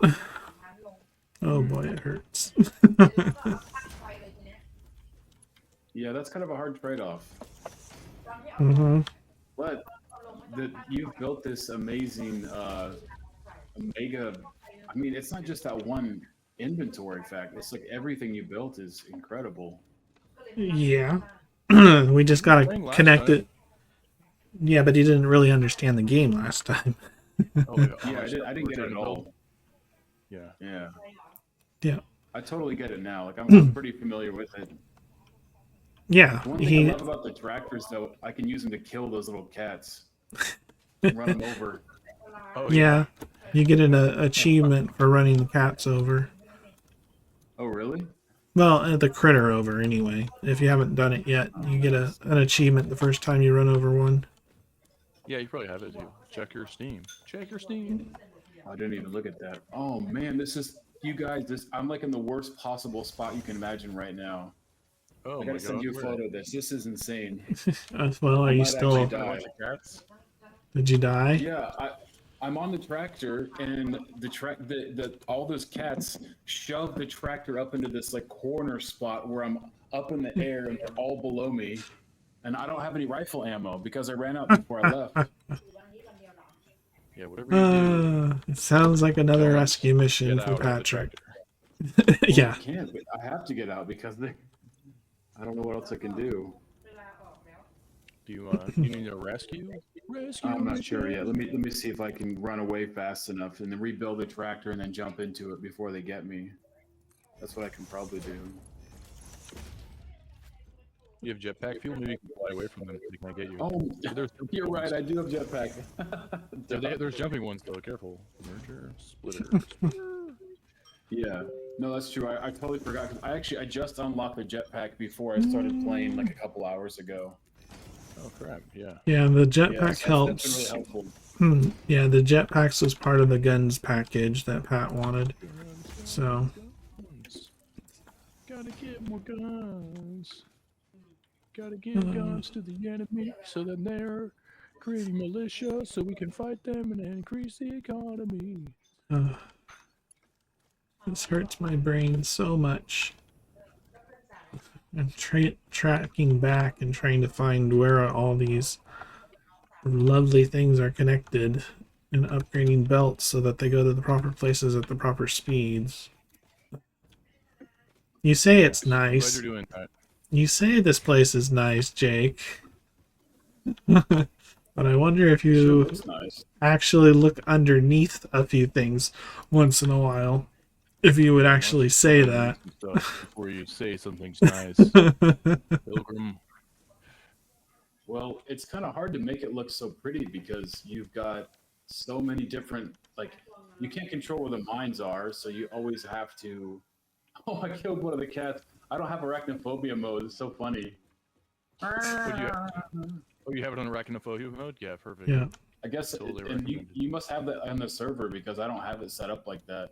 Oh boy, it hurts. Yeah, that's kind of a hard trade-off. Mm-hmm. But you've built this amazing mega. I mean, it's not just that one inventory fact. It's like everything you built is incredible. Yeah. We just gotta Playing last connect time. it. Yeah, but he didn't really understand the game last time. Oh, yeah, Yeah, I didn't get it at all. Yeah. Yeah. Yeah. I totally get it now. Like I'm pretty familiar with it. Yeah. One thing I love about the tractors, though, I can use them to kill those little cats. Run them over. Oh, Yeah. You get an achievement for running the cats over. Oh, really? Well, the critter over anyway. If you haven't done it yet, you get an achievement the first time you run over one. Yeah, you probably have it too. Check your Steam. Check your Steam. I didn't even look at that. Oh man, this is you guys. I'm like in the worst possible spot you can imagine right now. Oh I my gotta send god. you a photo of this. This is insane. Well, are I you might still? actually die. Cats? Did you die? Yeah, I'm on the tractor, and the all those cats shove the tractor up into this like corner spot where I'm up in the air and they're all below me, and I don't have any rifle ammo because I ran out before I left. Yeah, whatever you do. It sounds like another Don't rescue mission get for out of the Patrick. tractor. Yeah. I can't, but I have to get out because I don't know what else I can do. Do you need a rescue? Rescue. I'm not sure yet. Let me see if I can run away fast enough and then rebuild the tractor and then jump into it before they get me. That's what I can probably do. You have jetpack fuel? Maybe you can fly away from them so they can't get you. Oh, There's you're right. I do have jetpack. There's jumping ones though. Careful. Merger, splitter. Yeah. No, that's true. I totally forgot. 'Cause I just unlocked the jetpack before I started playing like a couple hours ago. Oh crap! Yeah. Yeah, the Yeah, jetpack so helps. That's been really helpful. Yeah, the jetpacks was part of the guns package that Pat wanted. So Guns. Gotta get more guns. Gotta give guns to the enemy so that they're creating militia so we can fight them and increase the economy. Uh, this hurts my brain so much. I'm tracking back and trying to find where all these lovely things are connected and upgrading belts so that they go to the proper places at the proper speeds. You say it's Glad nice. you're doing that. You say this place is nice, Jake. But I wonder if Sure you looks nice. actually look underneath a few things once in a while. If you would actually say that. Before you say something's nice. Pilgrim. Well, it's kind of hard to make it look so pretty because you've got so many different, like, you can't control where the mines are, so you always have to. Oh, I killed one of the cats. I don't have arachnophobia mode. It's so funny. What do you have? Oh, you have it on arachnophobia mode? Yeah, perfect. Yeah. I guess, Totally and you, recommended. you must have that on the server because I don't have it set up like that.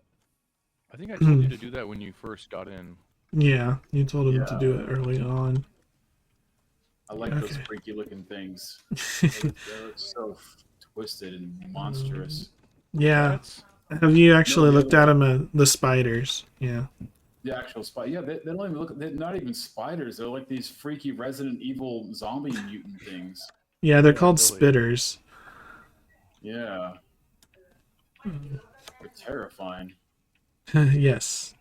I think I told you to do that when you first got in. Yeah, you told him to Yeah. do it early on. I like those Okay. freaky looking things. They're so twisted and monstrous. Yeah. Cats? Have you actually the looked other at them? The spiders. Yeah. The actual spider. Yeah, they don't even look. They're not even spiders. They're like these freaky Resident Evil zombie mutant things. Yeah, they're Yeah, called totally. spitters. Yeah. They're terrifying. Yes.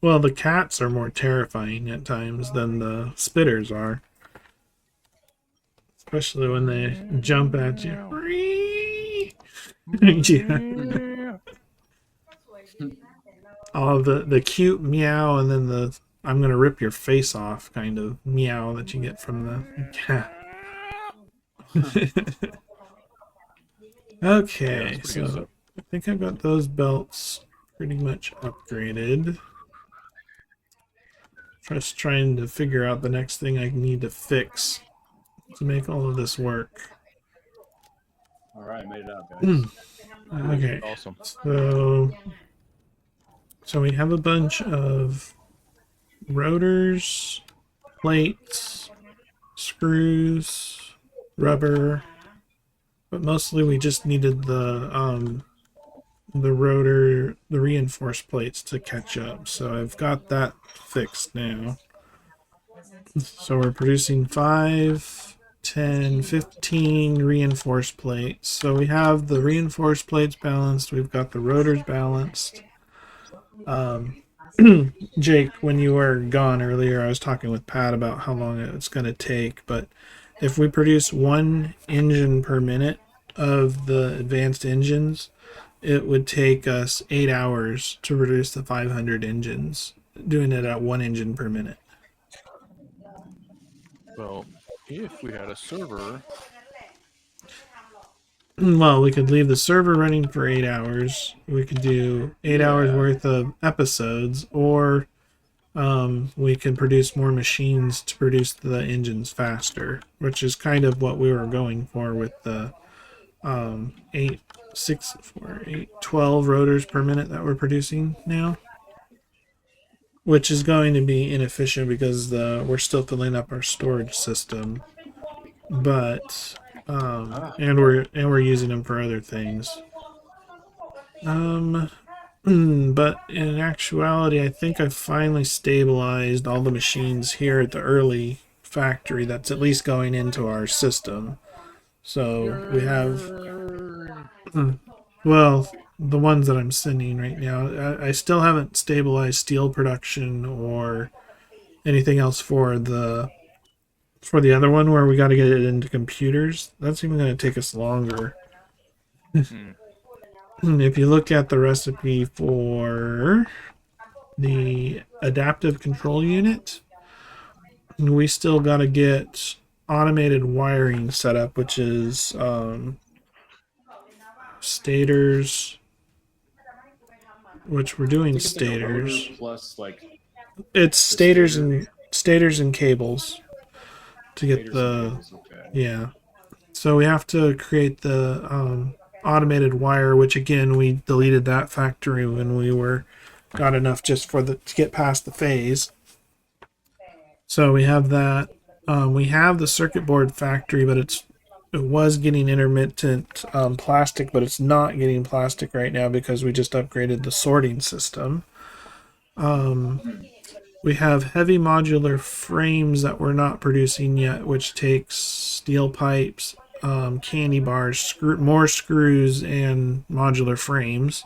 Well, the cats are more terrifying at times than the spitters are. Especially when they jump at you. Yeah. Oh, the cute meow and then the I'm gonna rip your face off kind of meow that you get from the cat. Okay, Yeah, that's pretty good so stuff. I think I've got those belts pretty much upgraded. Just trying to figure out the next thing I need to fix to make all of this work. All right, made it out, guys. Okay, Awesome. so we have a bunch of rotors, plates, screws, rubber, but mostly we just needed the reinforced plates to catch up. So I've got that fixed now. So we're producing 5, 10, 15 reinforced plates. So we have the reinforced plates balanced. We've got the rotors balanced. Jake, when you were gone earlier, I was talking with Pat about how long it's going to take. But if we produce 1 engine per minute of the advanced engines, it would take us 8 hours to produce the 500 engines, doing it at 1 engine per minute. Well, if we had a server, Well, we could leave the server running for 8 hours. We could do 8 hours worth of episodes, or we can produce more machines to produce the engines faster, which is kind of what we were going for with the 12 rotors per minute that we're producing now, which is going to be inefficient because we're still filling up our storage system, but and we're using them for other things. But in actuality, I think I've finally stabilized all the machines here at the early factory that's at least going into our system. So we have, well, the ones that I'm sending right now. I still haven't stabilized steel production or anything else for the other one where we got to get it into computers. That's even going to take us longer. If you look at the recipe for the adaptive control unit, we still got to get automated wiring set up, which is stators, which we're doing It's like a rotor stators. plus like It's stators and cables to get stators the and cables. Okay. yeah. So we have to create the automated wire, which again we deleted that factory when we got enough just to get past the phase. So we have that. We have the circuit board factory, but it was getting intermittent plastic, but it's not getting plastic right now because we just upgraded the sorting system. We have heavy modular frames that we're not producing yet, which takes steel pipes, candy bars, more screws, and modular frames.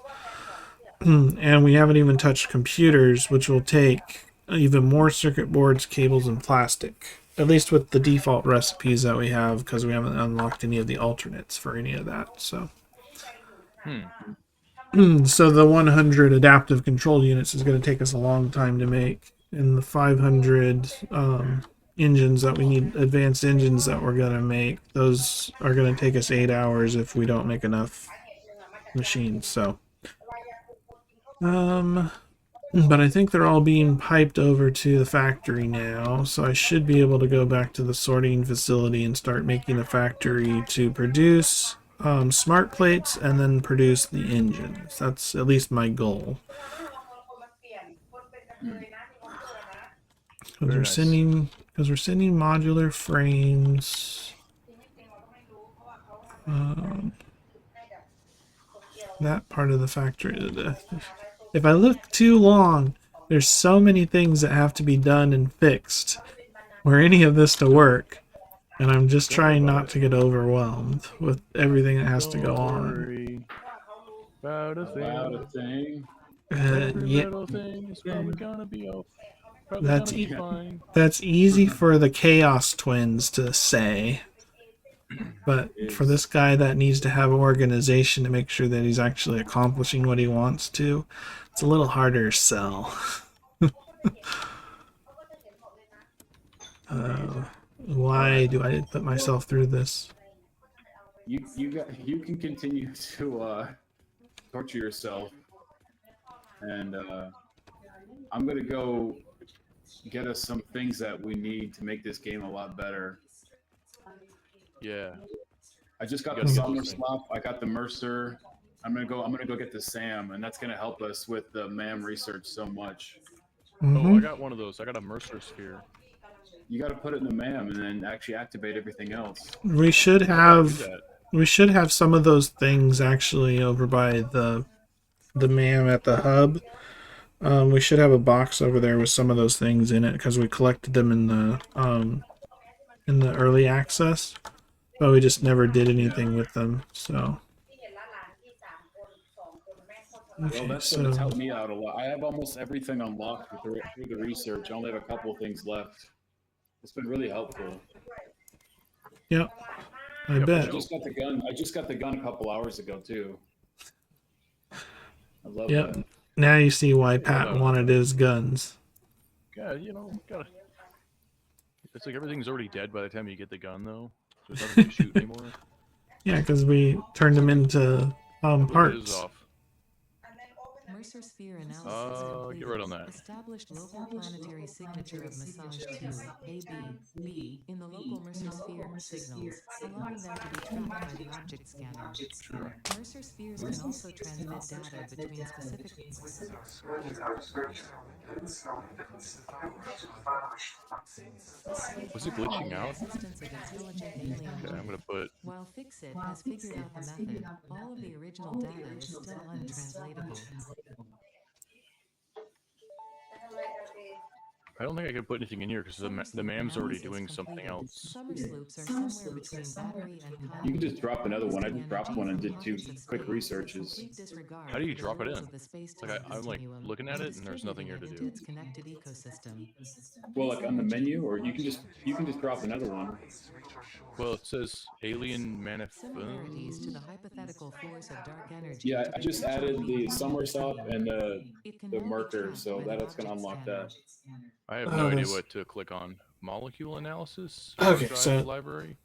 And we haven't even touched computers, which will take even more circuit boards, cables, and plastic. At least with the default recipes that we have, because we haven't unlocked any of the alternates for any of that. So, so the 100 adaptive control units is going to take us a long time to make, and the 500 engines that we need, advanced engines that we're going to make, those are going to take us 8 hours if we don't make enough machines. So, but I think they're all being piped over to the factory now, so I should be able to go back to the sorting facility and start making a factory to produce smart plates and then produce the engines. That's at least my goal. Because Very nice. we're sending modular frames. That part of the factory. If I look too long, there's so many things that have to be done and fixed for any of this to work, and I'm just trying not to get overwhelmed with everything that has to go on. About a About a thing. thing. Every Yeah, little thing is probably gonna be probably that's gonna be fine. that's easy for the Chaos Twins to say, but for this Is guy that needs to have organization to make sure that he's actually accomplishing what he wants to, it's a little harder to sell. Why do I put myself through this? you can continue to torture yourself, and I'm gonna go get us some things that we need to make this game a lot better. Yeah. I just got You the gotta get Summer those things. Slop. I got the Mercer. I'm gonna go get the Sam, and that's gonna help us with the MAM research so much. Oh, I got one of those. I got a Mercer sphere. You got to put it in the MAM and then actually activate everything else. We should How do I do have that? we should have some of those things actually over by the MAM at the hub. We should have a box over there with some of those things in it because we collected them in the early access, but we just never did anything with them. So Well, okay, that's what's helped me out a lot. I have almost everything unlocked through the research. I only have a couple of things left. It's been really helpful. yep, I Yeah, for bet. I just got the gun. I just got the gun a couple hours ago too. I love Yep. that. Now you see why Pat that was wanted his guns. Yeah, gotta. It's like everything's already dead by the time you get the gun, though. There's nothing to shoot anymore. Yeah, because we turned them into Look at his parts. off. Mercer sphere analysis Get right on that. established local planetary signature of massage 2, AB, B, in the local Mercer sphere signals, allowing them to be tracked by the object scanner. Sure. Mercer spheres can also transmit data between specific Was it glitching out? existence of intelligent alien Okay, I'm gonna life. put. While Fixit has figured out the method, all of the original data is still untranslatable. I don't think I can put anything in here because the MAM's already doing something else. Summer sloops are somewhere between battery and power. You can just drop another one. I just dropped one and did 2 quick researches. How do you drop it in? Like I'm like looking at it and there's nothing here to do. Its connected ecosystem. Well, like on the menu, or you can just drop another one. Well, it says alien Similarities to the hypothetical force of dark energy. Yeah, I just added the Summer Stop and the marker, so that's gonna unlock that. I have no idea what to click on. Molecule analysis? Okay, Drive so library?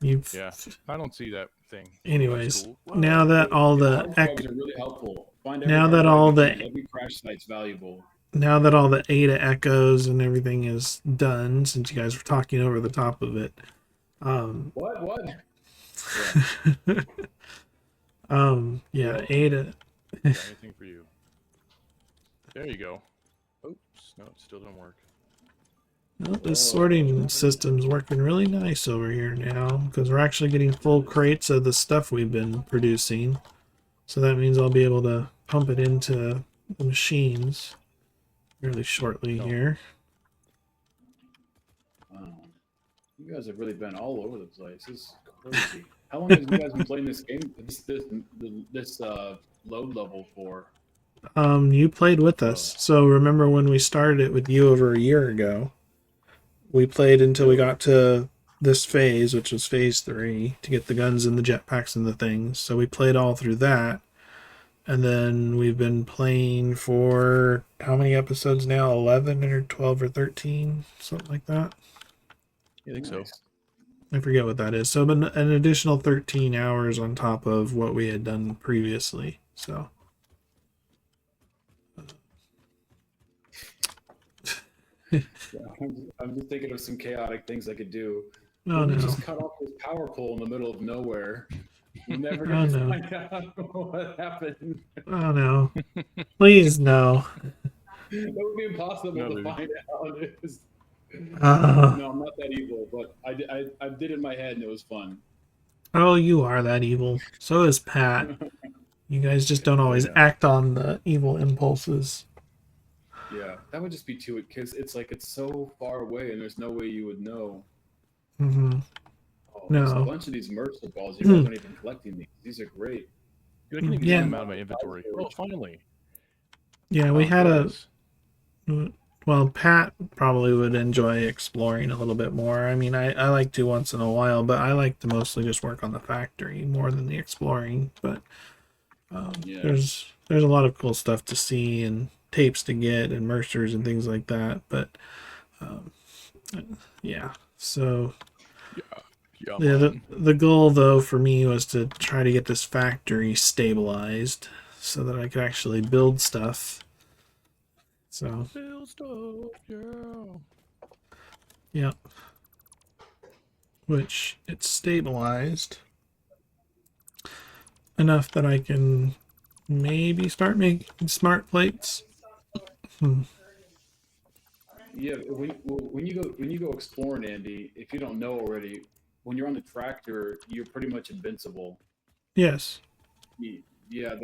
you've. Yeah, I don't see that thing. Anyways, Cool. now that all the Bugs are really helpful. Find now every that bug all you the can. Every crash site's valuable. now that all the Ada echoes and everything is done, since you guys were talking over the top of it, What? yeah, Ada. Got anything for you? There you go. Oops, no, it still didn't work. Well, this sorting system's working really nice over here now because we're actually getting full crates of the stuff we've been producing. So that means I'll be able to pump it into the machines really shortly here. Wow. You guys have really been all over the place. This is crazy. How long have you guys been playing this game, this load level for? You played with us. So remember when we started it with you over a year ago? We played until we got to this phase, which was phase 3, to get the guns and the jetpacks and the things. So we played all through that. And then we've been playing for how many episodes now? 11 or 12 or 13? Something like that. I think so. I forget what that is. So an additional 13 hours on top of what we had done previously. So Yeah, I'm just thinking of some chaotic things I could do. oh We no. just cut off this power pole in the middle of nowhere. We're never Oh, gonna no. find out what happened. Oh no. Please no. That would be impossible No, to dude. find out. It was- Uh, No, I'm not that evil, but I did it in my head and it was fun. oh, you are that evil. So is Pat. You guys just don't always Yeah. act on the evil impulses. Yeah, that would just be too, because it's like it's so far away and there's no way you would know. Mm-hmm. Oh, there's a No. bunch of these Mercer balls. You guys aren't even collecting these. These are great. Dude, I can even Yeah. get them out of my inventory. Oh, finally. Yeah, we Oh, had there it a. is. Well, Pat probably would enjoy exploring a little bit more. I mean, I like to once in a while, but I like to mostly just work on the factory more than the exploring. But Yeah. there's a lot of cool stuff to see and tapes to get and Mercers and things like that. But yeah, so Yeah, yeah, man. the goal though for me was to try to get this factory stabilized so that I could actually build stuff. So Build stuff, yeah. yeah, which it's stabilized enough that I can maybe start making smart plates. Yeah, when you go exploring, Andy, if you don't know already, when you're on the tractor, you're pretty much invincible. Yes. Yeah,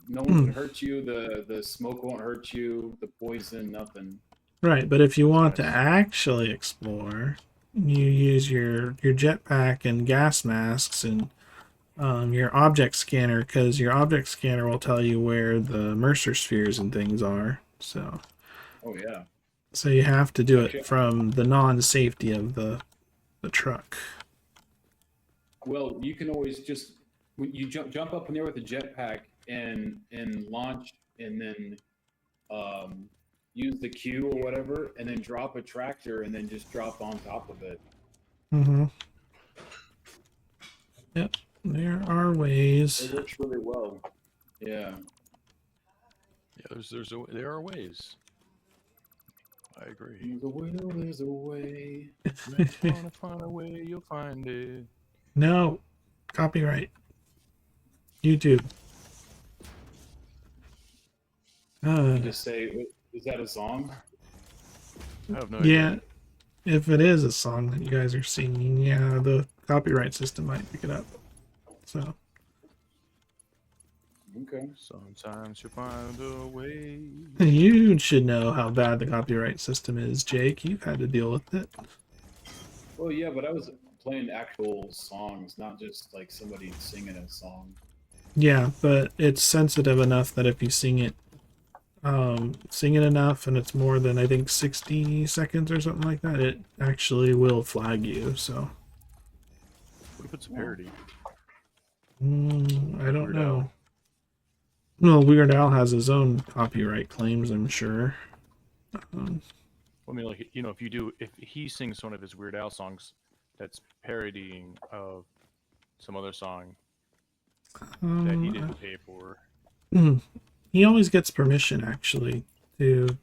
no one can hurt you. The smoke won't hurt you. The poison, nothing. Right, but if you want to Nice. actually explore, you use your jetpack and gas masks and your object scanner, because your object scanner will tell you where the Mercer spheres and things are. So Oh yeah. you have to do Actually, it from the non-safety of the truck. well, you can always just you jump up in there with a jetpack and launch, and then use the Q or whatever, and then drop a tractor, and then just drop on top of it. Mm-hmm. Yep, there are ways. It works really well. Yeah. Yeah, there are ways. I agree. There's a will, there's a way. If you wanna find a way, you'll find it. No, copyright. YouTube. You just say, is that a song? I have no Yeah, idea. if it is a song that you guys are singing, yeah, the copyright system might pick it up. So Okay. Sometimes you find a way. you should know how bad the copyright system is, Jake. You've had to deal with it. Well, yeah, but I was playing actual songs, not just like somebody singing a song. Yeah, but it's sensitive enough that if you sing it enough and it's more than I think 60 seconds or something like that, it actually will flag you. So What if it's a parody? I don't Weird know. Al. Well, Weird Al has his own copyright claims, I'm sure. I mean, like, you know, if he sings one of his Weird Al songs that's parodying of some other song that he didn't pay for. He always gets permission actually to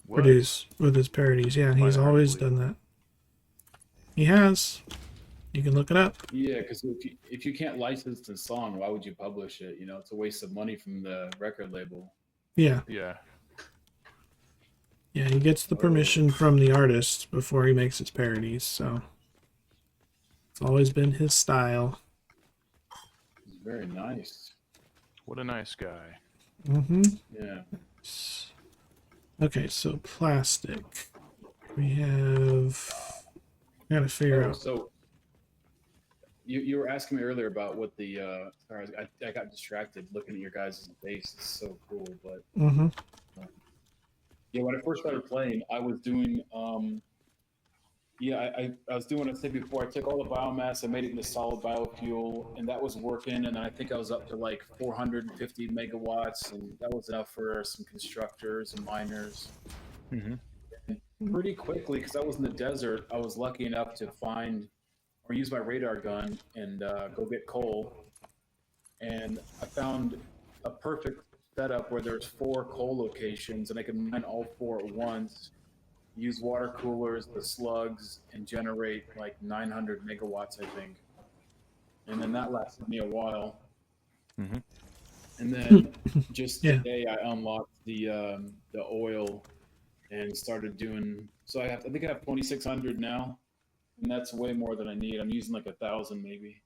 What? produce with his parodies. Yeah, Find he's it hard to always believe. done that. He has. You can look it up. Yeah, because if you can't license the song, why would you publish it? You know, it's a waste of money from the record label. Yeah. Yeah. Yeah, he gets the permission from the artist before he makes his parodies, so it's always been his style. Very nice. What a nice guy. Mm-hmm. Yeah. Okay, so plastic. We have. Gotta figure Oh, out. so you were asking me earlier about what the sorry, I got distracted looking at your guys' base. It's so cool, but Mm-hmm. yeah, when I first started playing, I was doing yeah, I was doing what I said before. I took all the biomass, I made it into solid biofuel, and that was working. And then I think I was up to like 450 megawatts, and that was enough for some constructors and miners. Mm-hmm. And pretty quickly, because I was in the desert, I was lucky enough to find or use my radar gun and go get coal. And I found a perfect setup where there's 4 coal locations, and I could mine all 4 at once, use water coolers, the slugs, and generate like 900 megawatts, I think. And then that lasted me a while. Mm-hmm. And then just Yeah. today, I unlocked the oil and started doing. So I think I have 2,600 now, and that's way more than I need. I'm using like 1,000 maybe.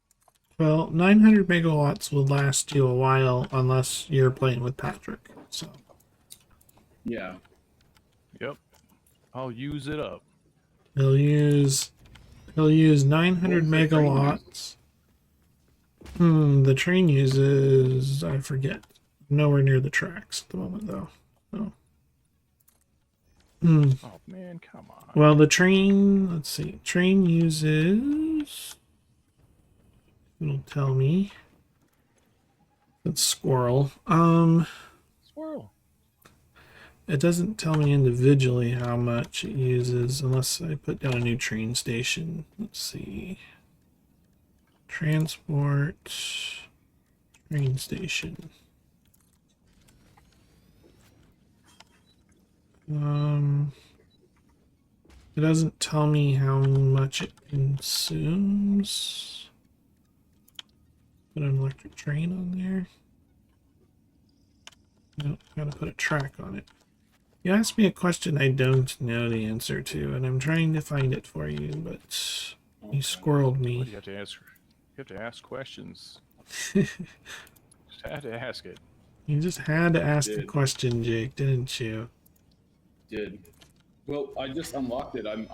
Well, 900 megawatts will last you a while unless you're playing with Patrick. So. Yeah. Yep. I'll use it up. He'll use 900 What does the train use? megawatts. The train uses, I forget. Nowhere near the tracks at the moment though. So. Oh man, come on. Well, the train, let's see. Train uses, it'll tell me. That's squirrel. Squirrel. It doesn't tell me individually how much it uses unless I put down a new train station. Let's see. Transport train station. It doesn't tell me how much it consumes. Put an electric train on there. Nope, gotta put a track on it. You asked me a question I don't know the answer to, and I'm trying to find it for you, but you squirreled What do me. you have to ask? You have to ask questions. Just had to ask it. You just had to ask the Did. question, Jake, didn't you? Did. Well, I just unlocked it. I'm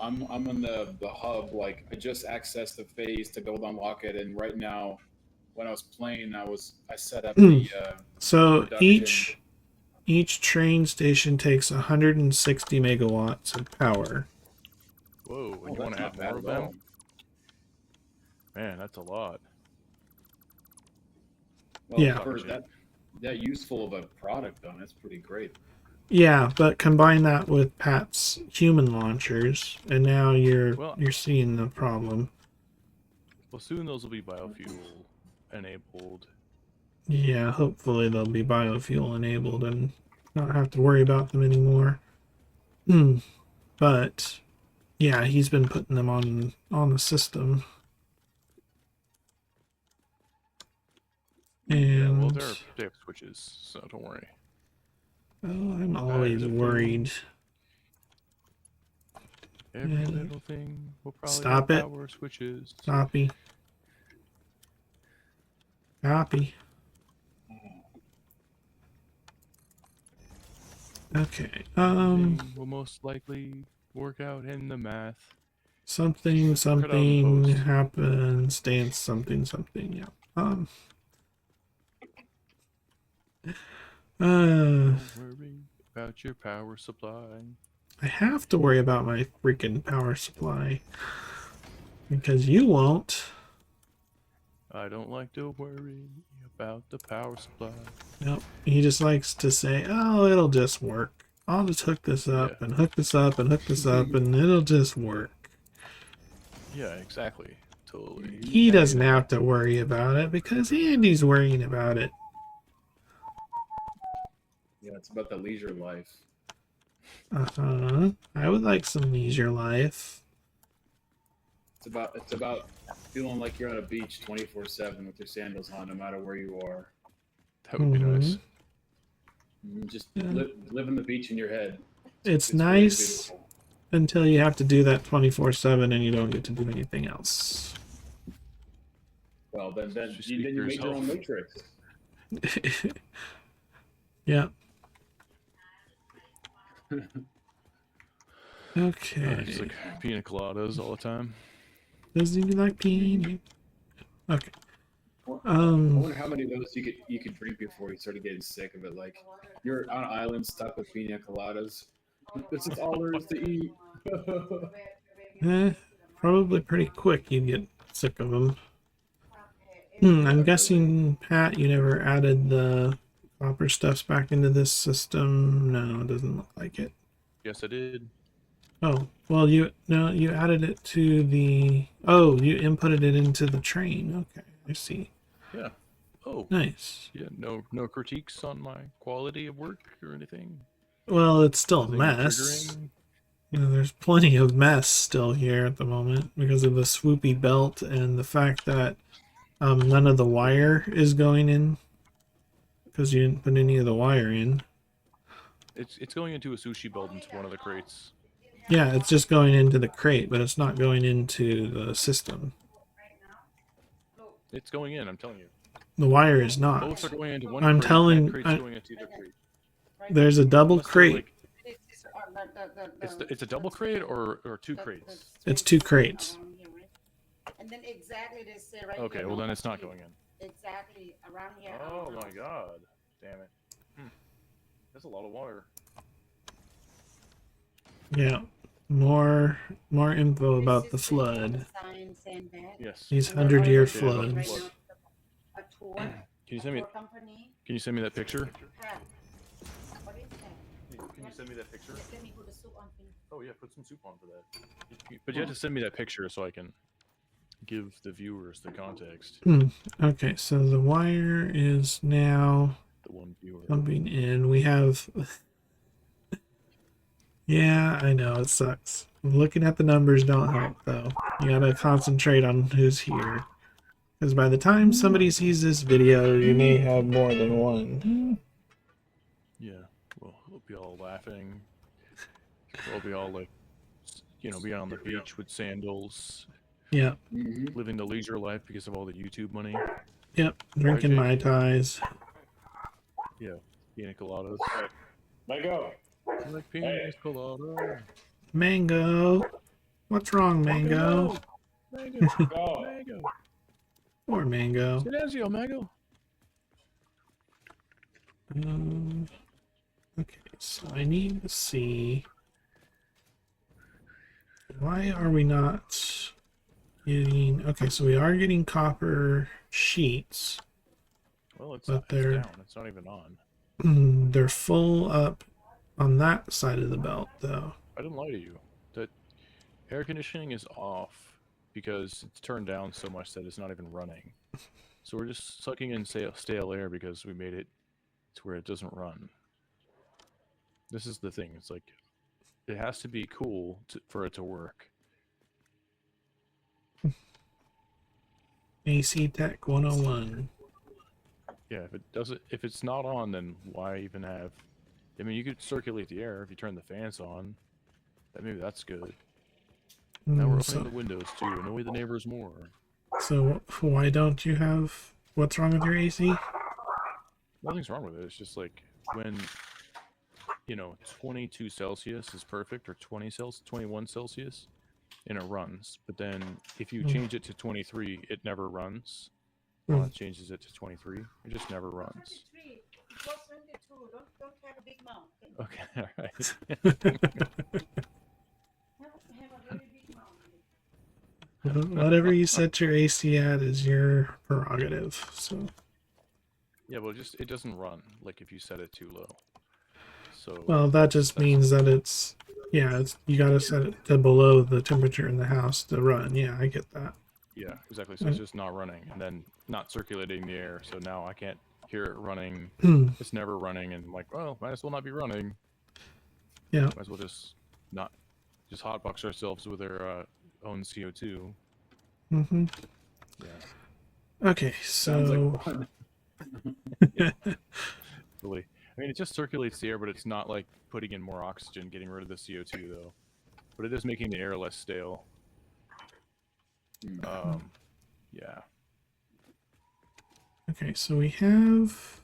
in the hub. Like I just accessed the phase to go unlock it, and right now, when I was playing, I set up the So production. each train station takes 160 megawatts of power. Whoa, Oh, and you want that's to add not bad more of at all. them? Man, that's a lot. Well, Yeah. for that useful of a product, though, that's pretty great. Yeah, but combine that with Pat's human launchers, and now you're seeing the problem. Well, soon those will be biofuel enabled. Yeah, hopefully they'll be biofuel enabled and not have to worry about them anymore. But yeah, he's been putting them on the system. And Yeah, well, they have switches, so don't worry. Oh, I'm always worried. Every little thing will probably Stop have it. power switches. Copy. Copy. Okay. Everything will most likely work out in the math. Something happens. Dance something. Yeah. Don't worry about your power supply. I have to worry about my freaking power supply because you won't. I don't like to worry about the power supply. Nope. He just likes to say, "Oh, it'll just work. I'll just hook this up and hook this up and hook this up, and it'll just work." Yeah, exactly. Totally. He doesn't have to worry about it because Andy's worrying about it. Yeah, it's about the leisure life. I would like some leisure life. It's about feeling like you're on a beach 24/7 with your sandals on, no matter where you are. That would be nice. Just living the beach in your head. it's really nice beautiful. until you have to do that 24/7 and you don't get to do anything else. Well, then Just you speak for made your own yourself. matrix. Yeah. I Okay. just like pina coladas all the time. Does he like pina? Okay. I wonder how many of those you could drink before you started getting sick of it. Like you're on an island stuck with pina coladas. This is all there is to eat. Probably pretty quick you'd get sick of them. I'm guessing, Pat, you never added the copper stuffs back into this system. No, it doesn't look like it. Yes, I did. Oh, well, you added it to the. Oh, you inputted it into the train. Okay, I see. Yeah. Oh, Nice. yeah. No critiques on my quality of work or anything. Well, it's still a Nothing mess. triggering. There's plenty of mess still here at the moment because of the swoopy belt and the fact that none of the wire is going in because you didn't put any of the wire in. It's going into a sushi belt into one of the crates. Yeah, it's just going into the crate, but it's not going into the system. It's going in. I'm telling you. The wire is Both not. are going into one I'm crate. telling. That crate's going into the other crate. There's a double Unless they're, crate. It's a double crate or two crates. It's two crates. And then exactly they say right Okay, here, well no then it's not complete. going in. Exactly around here. Oh my god. Damn it. That's a lot of water. Yeah. More info This about is the flood. sign saying that. Yes. These And then 100-year right floods. now, a tour, Can you send me? tour company. Can you send me that picture? Yeah. What is that? Can you send me that picture? Just let me put the soup on thing. Oh yeah, put some soup on for that. But you have to send me that picture so I can give the viewers the context. Okay, so the wire is now The one viewer. pumping in. We have. Yeah, I know it sucks. Looking at the numbers don't help though. You gotta concentrate on who's here, because by the time somebody sees this video, you may have more than one. Yeah. Well, we'll be all laughing. We'll be all like, be on the beach with sandals, Yeah. living the leisure life because of all the YouTube money. Yep. Drinking Jake? Mai Tais. Yeah. Pina coladas. Let go. I like pina colada. Mango. What's wrong, Mango? Mango. Go. Mango. Poor Mango. Silenzio, Mango. Okay, so I need to see. Why are we not getting? Okay, so we are getting copper sheets. Well, it's But down. they're- It's not even on. They're full up on that side of the belt, though. I didn't lie to you. The air conditioning is off because it's turned down so much that it's not even running. So we're just sucking in stale air because we made it to where it doesn't run. This is the thing. It's like it has to be cool for it to work. AC Tech 101. Yeah, if it's not on, then why even have? I mean, you could circulate the air if you turn the fans on. Maybe that's good. Now we're opening So, the windows too. Annoy the neighbors more. so why don't you have? What's wrong with your AC? Nothing's wrong with it. It's just like when 22 Celsius is perfect, or 21 Celsius, and it runs. But then if you change it to 23, it never runs. Well, it changes it to 23. It just never runs. 23. It was 22. Don't have a big mouth. Okay, all right. Have a very big mouth. Whatever you set your AC at is your prerogative. So, Yeah, well, it doesn't run like if you set it too low. So well, that just means that it's you gotta set it to below the temperature in the house to run. Yeah, I get that. yeah, exactly. So it's just not running, and then not circulating the air. So now I can't hear it running. It's never running, and I'm like, well, might as well not be running. Yeah. Might as well just hotbox ourselves with our own CO2. Mm-hmm. Yeah. Okay, Sounds so like fun. Really. I mean, it just circulates the air, but it's not like putting in more oxygen, getting rid of the CO2 though. But it is making the air less stale. Yeah. Okay, so we have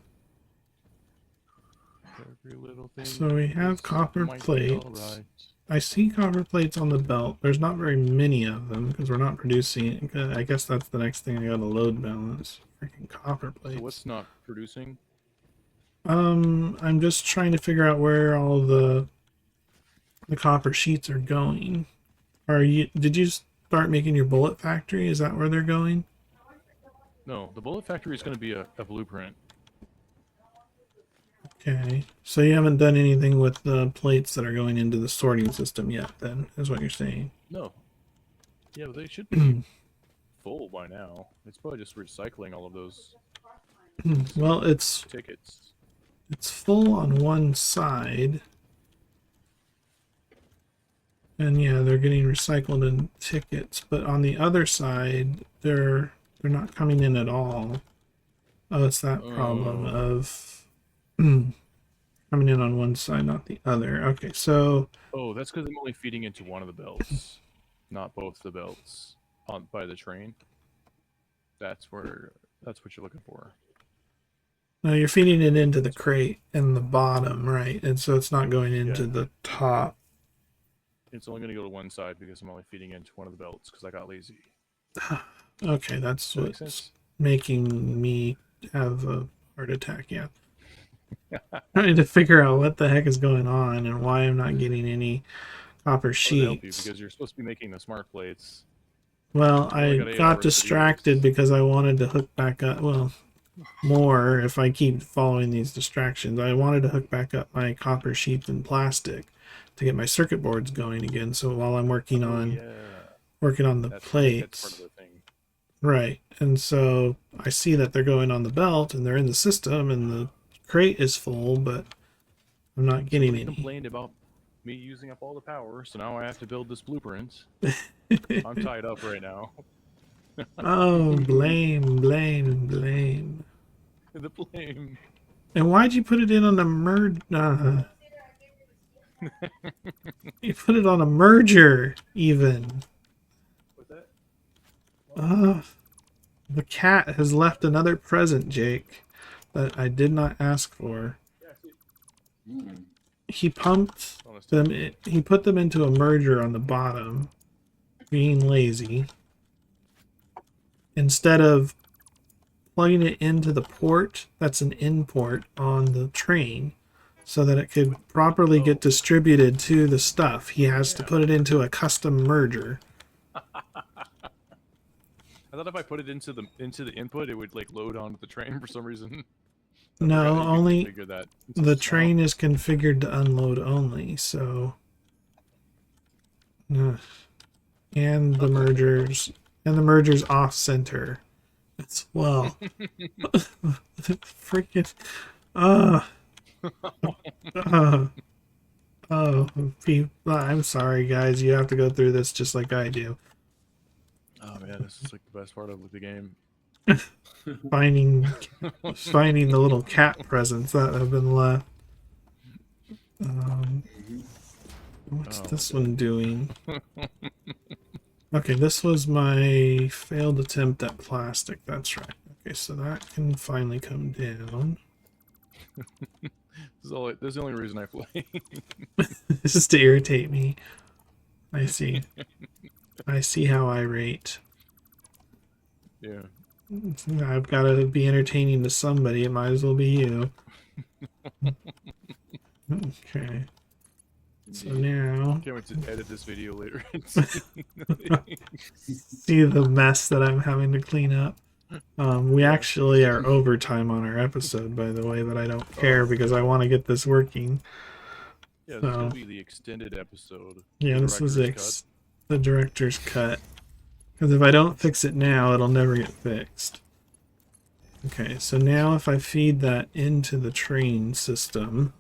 Every little thing So we have is copper might be plates. alright. I see copper plates on the belt. There's not very many of them because we're not producing. I guess that's the next thing I gotta load balance. Freaking copper plates. So what's not producing? I'm just trying to figure out where all the copper sheets are going. Did you start making your bullet factory? Is that where they're going? No, the bullet factory is going to be a blueprint. Okay. So you haven't done anything with the plates that are going into the sorting system yet, then, is what you're saying. No. Yeah, but they should be full by now. It's probably just recycling all of those Well, it's tickets. full on one side. And yeah, they're getting recycled in tickets, but on the other side, they're not coming in at all. Oh, it's that problem of coming in on one side, not the other. Okay, so Oh, that's because I'm only feeding into one of the belts, not both the belts by the train. That's what you're looking for. now you're feeding it into the crate in the bottom, right? And so it's not going into Yeah. the top. It's only going to go to one side because I'm only feeding into one of the belts because I got lazy. Okay, that's Does that make what's sense? making me have a heart attack. Yeah. Trying to figure out what the heck is going on and why I'm not getting any copper How does it help you? sheets. Because you're supposed to be making the smart plates. Well, You only I got 8 got hours to do distracted this. because I wanted to hook back up. Well, more if I keep following these distractions. I wanted to hook back up my copper sheets and plastic to get my circuit boards going again. So while I'm working on the I think that's part plates, of the thing. right? And so I see that they're going on the belt and they're in the system, and the crate is full, but I'm not getting Somebody any. complained about me using up all the power, so now I have to build this blueprint. I'm tied up right now. Oh, blame. The blame. And why'd you put it in on the merge? You put it on a merger, even. What's that? The cat has left another present, Jake, that I did not ask for. He pumped them. He put them into a merger on the bottom, being lazy. Instead of plugging it into the port that's an in port on the train, so that it could properly get distributed to the stuff, he has to put it into a custom merger. I thought if I put it into the input, it would like load onto the train for some reason. No, only that the train is configured to unload only, so and the mergers off center. It's well, freaking I'm sorry, guys. You have to go through this just like I do. Oh man, this is like the best part of the game. Finding the little cat presents that have been left. What's this one doing? Okay, this was my failed attempt at plastic. That's right. Okay, so that can finally come down. This is the only reason I play. This is to irritate me. I see. I see how I rate. Yeah. I've got to be entertaining to somebody. It might as well be you. Okay. So now... Can't wait to edit this video later. See the mess that I'm having to clean up. We actually are overtime on our episode, by the way, but I don't care because I want to get this working. Yeah, this is going to be the extended episode. Yeah, this was the director's cut. Because if I don't fix it now, it'll never get fixed. Okay, so now if I feed that into the train system,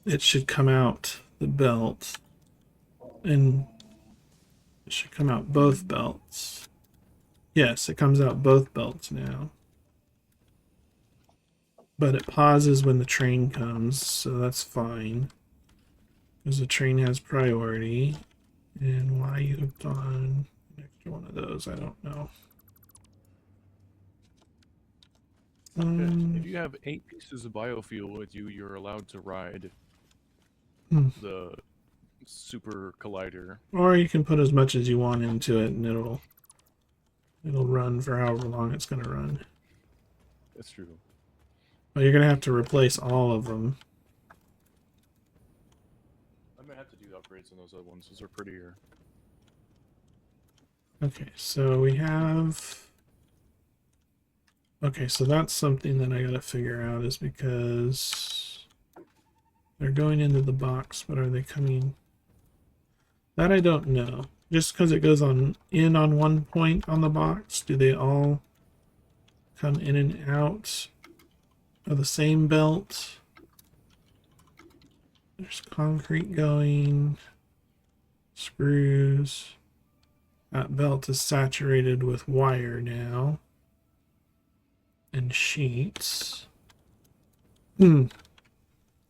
it should come out the belt. And it should come out both belts. Yes, it comes out both belts now. but it pauses when the train comes, so that's fine. Because the train has priority. And why you hooked on an extra one of those, I don't know. If you have 8 pieces of biofuel with you, you're allowed to ride the super collider. Or you can put as much as you want into it, and it'll run for however long it's going to run. That's true. But you're going to have to replace all of them. I might have to do upgrades on those other ones. Those are prettier. Okay, so we have... Okay, so that's something that I gotta figure out, is because they're going into the box, but are they coming? That I don't know. Just because it goes on one point on the box, do they all come in and out of the same belt? There's concrete going, screws. That belt is saturated with wire now. And sheets. Well,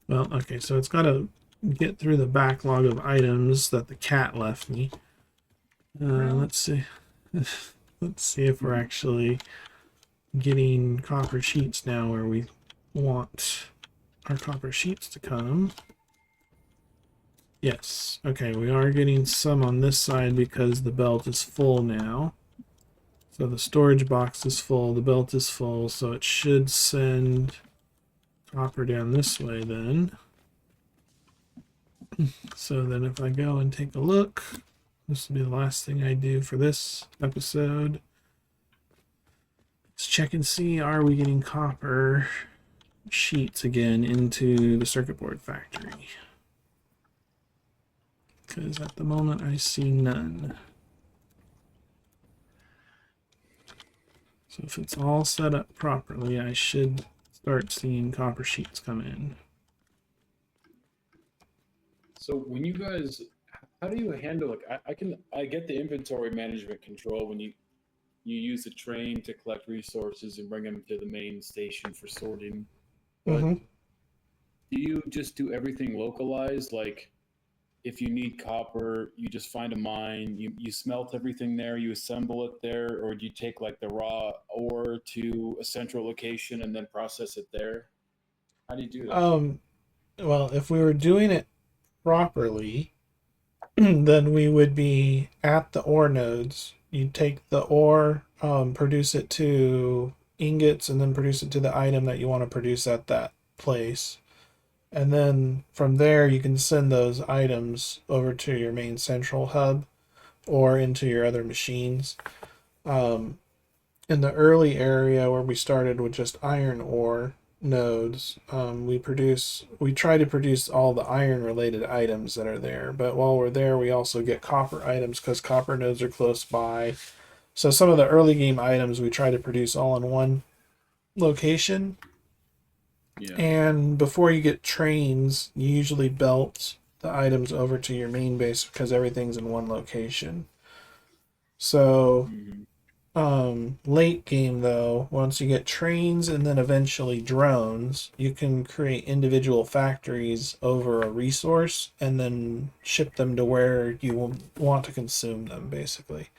okay, so it's got to get through the backlog of items that the cat left me. Let's see. Let's see if we're actually getting copper sheets now where we want our copper sheets to come. Yes. Okay, we are getting some on this side because the belt is full now. So the storage box is full, the belt is full, so it should send copper down this way then. So then if I go and take a look, this will be the last thing I do for this episode. Let's check and see, are we getting copper sheets again into the circuit board factory? Because at the moment I see none. So if it's all set up properly, I should start seeing copper sheets come in. So when you guys, how do you handle, like, I get the inventory management control when you use the train to collect resources and bring them to the main station for sorting. But do you just do everything localized? Like, if you need copper, you just find a mine, you smelt everything there, you assemble it there, or do you take like the raw ore to a central location and then process it there? How do you do that? Well, if we were doing it properly, then we would be at the ore nodes. You take the ore, produce it to ingots, and then produce it to the item that you want to produce at that place. And then from there, you can send those items over to your main central hub or into your other machines. In the early area where we started with just iron ore nodes, we try to produce all the iron related items that are there. But while we're there, we also get copper items because copper nodes are close by. So some of the early game items we try to produce all in one location. Yeah. And before you get trains, you usually belt the items over to your main base because everything's in one location. So, late game though, once you get trains and then eventually drones, you can create individual factories over a resource and then ship them to where you want to consume them, basically.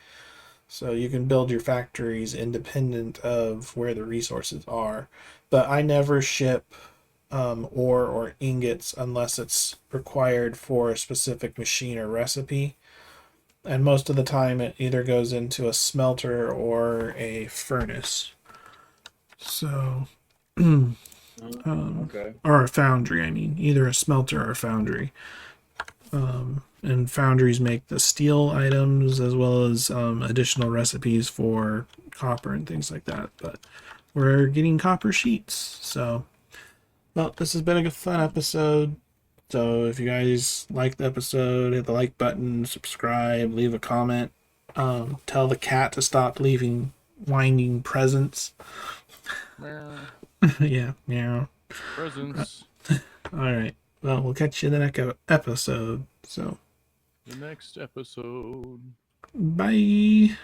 So you can build your factories independent of where the resources are. But I never ship ore or ingots unless it's required for a specific machine or recipe. And most of the time it either goes into a smelter or a furnace. So, Okay. or a foundry, I mean, either a smelter or a foundry. And foundries make the steel items as well as additional recipes for copper and things like that. But we're getting copper sheets. So, well, this has been a fun episode. So if you guys like the episode, hit the like button, subscribe, leave a comment. Tell the cat to stop leaving whining presents. Yeah, meow. Presents. All right. Well, we'll catch you in the next episode. So, The next episode. bye.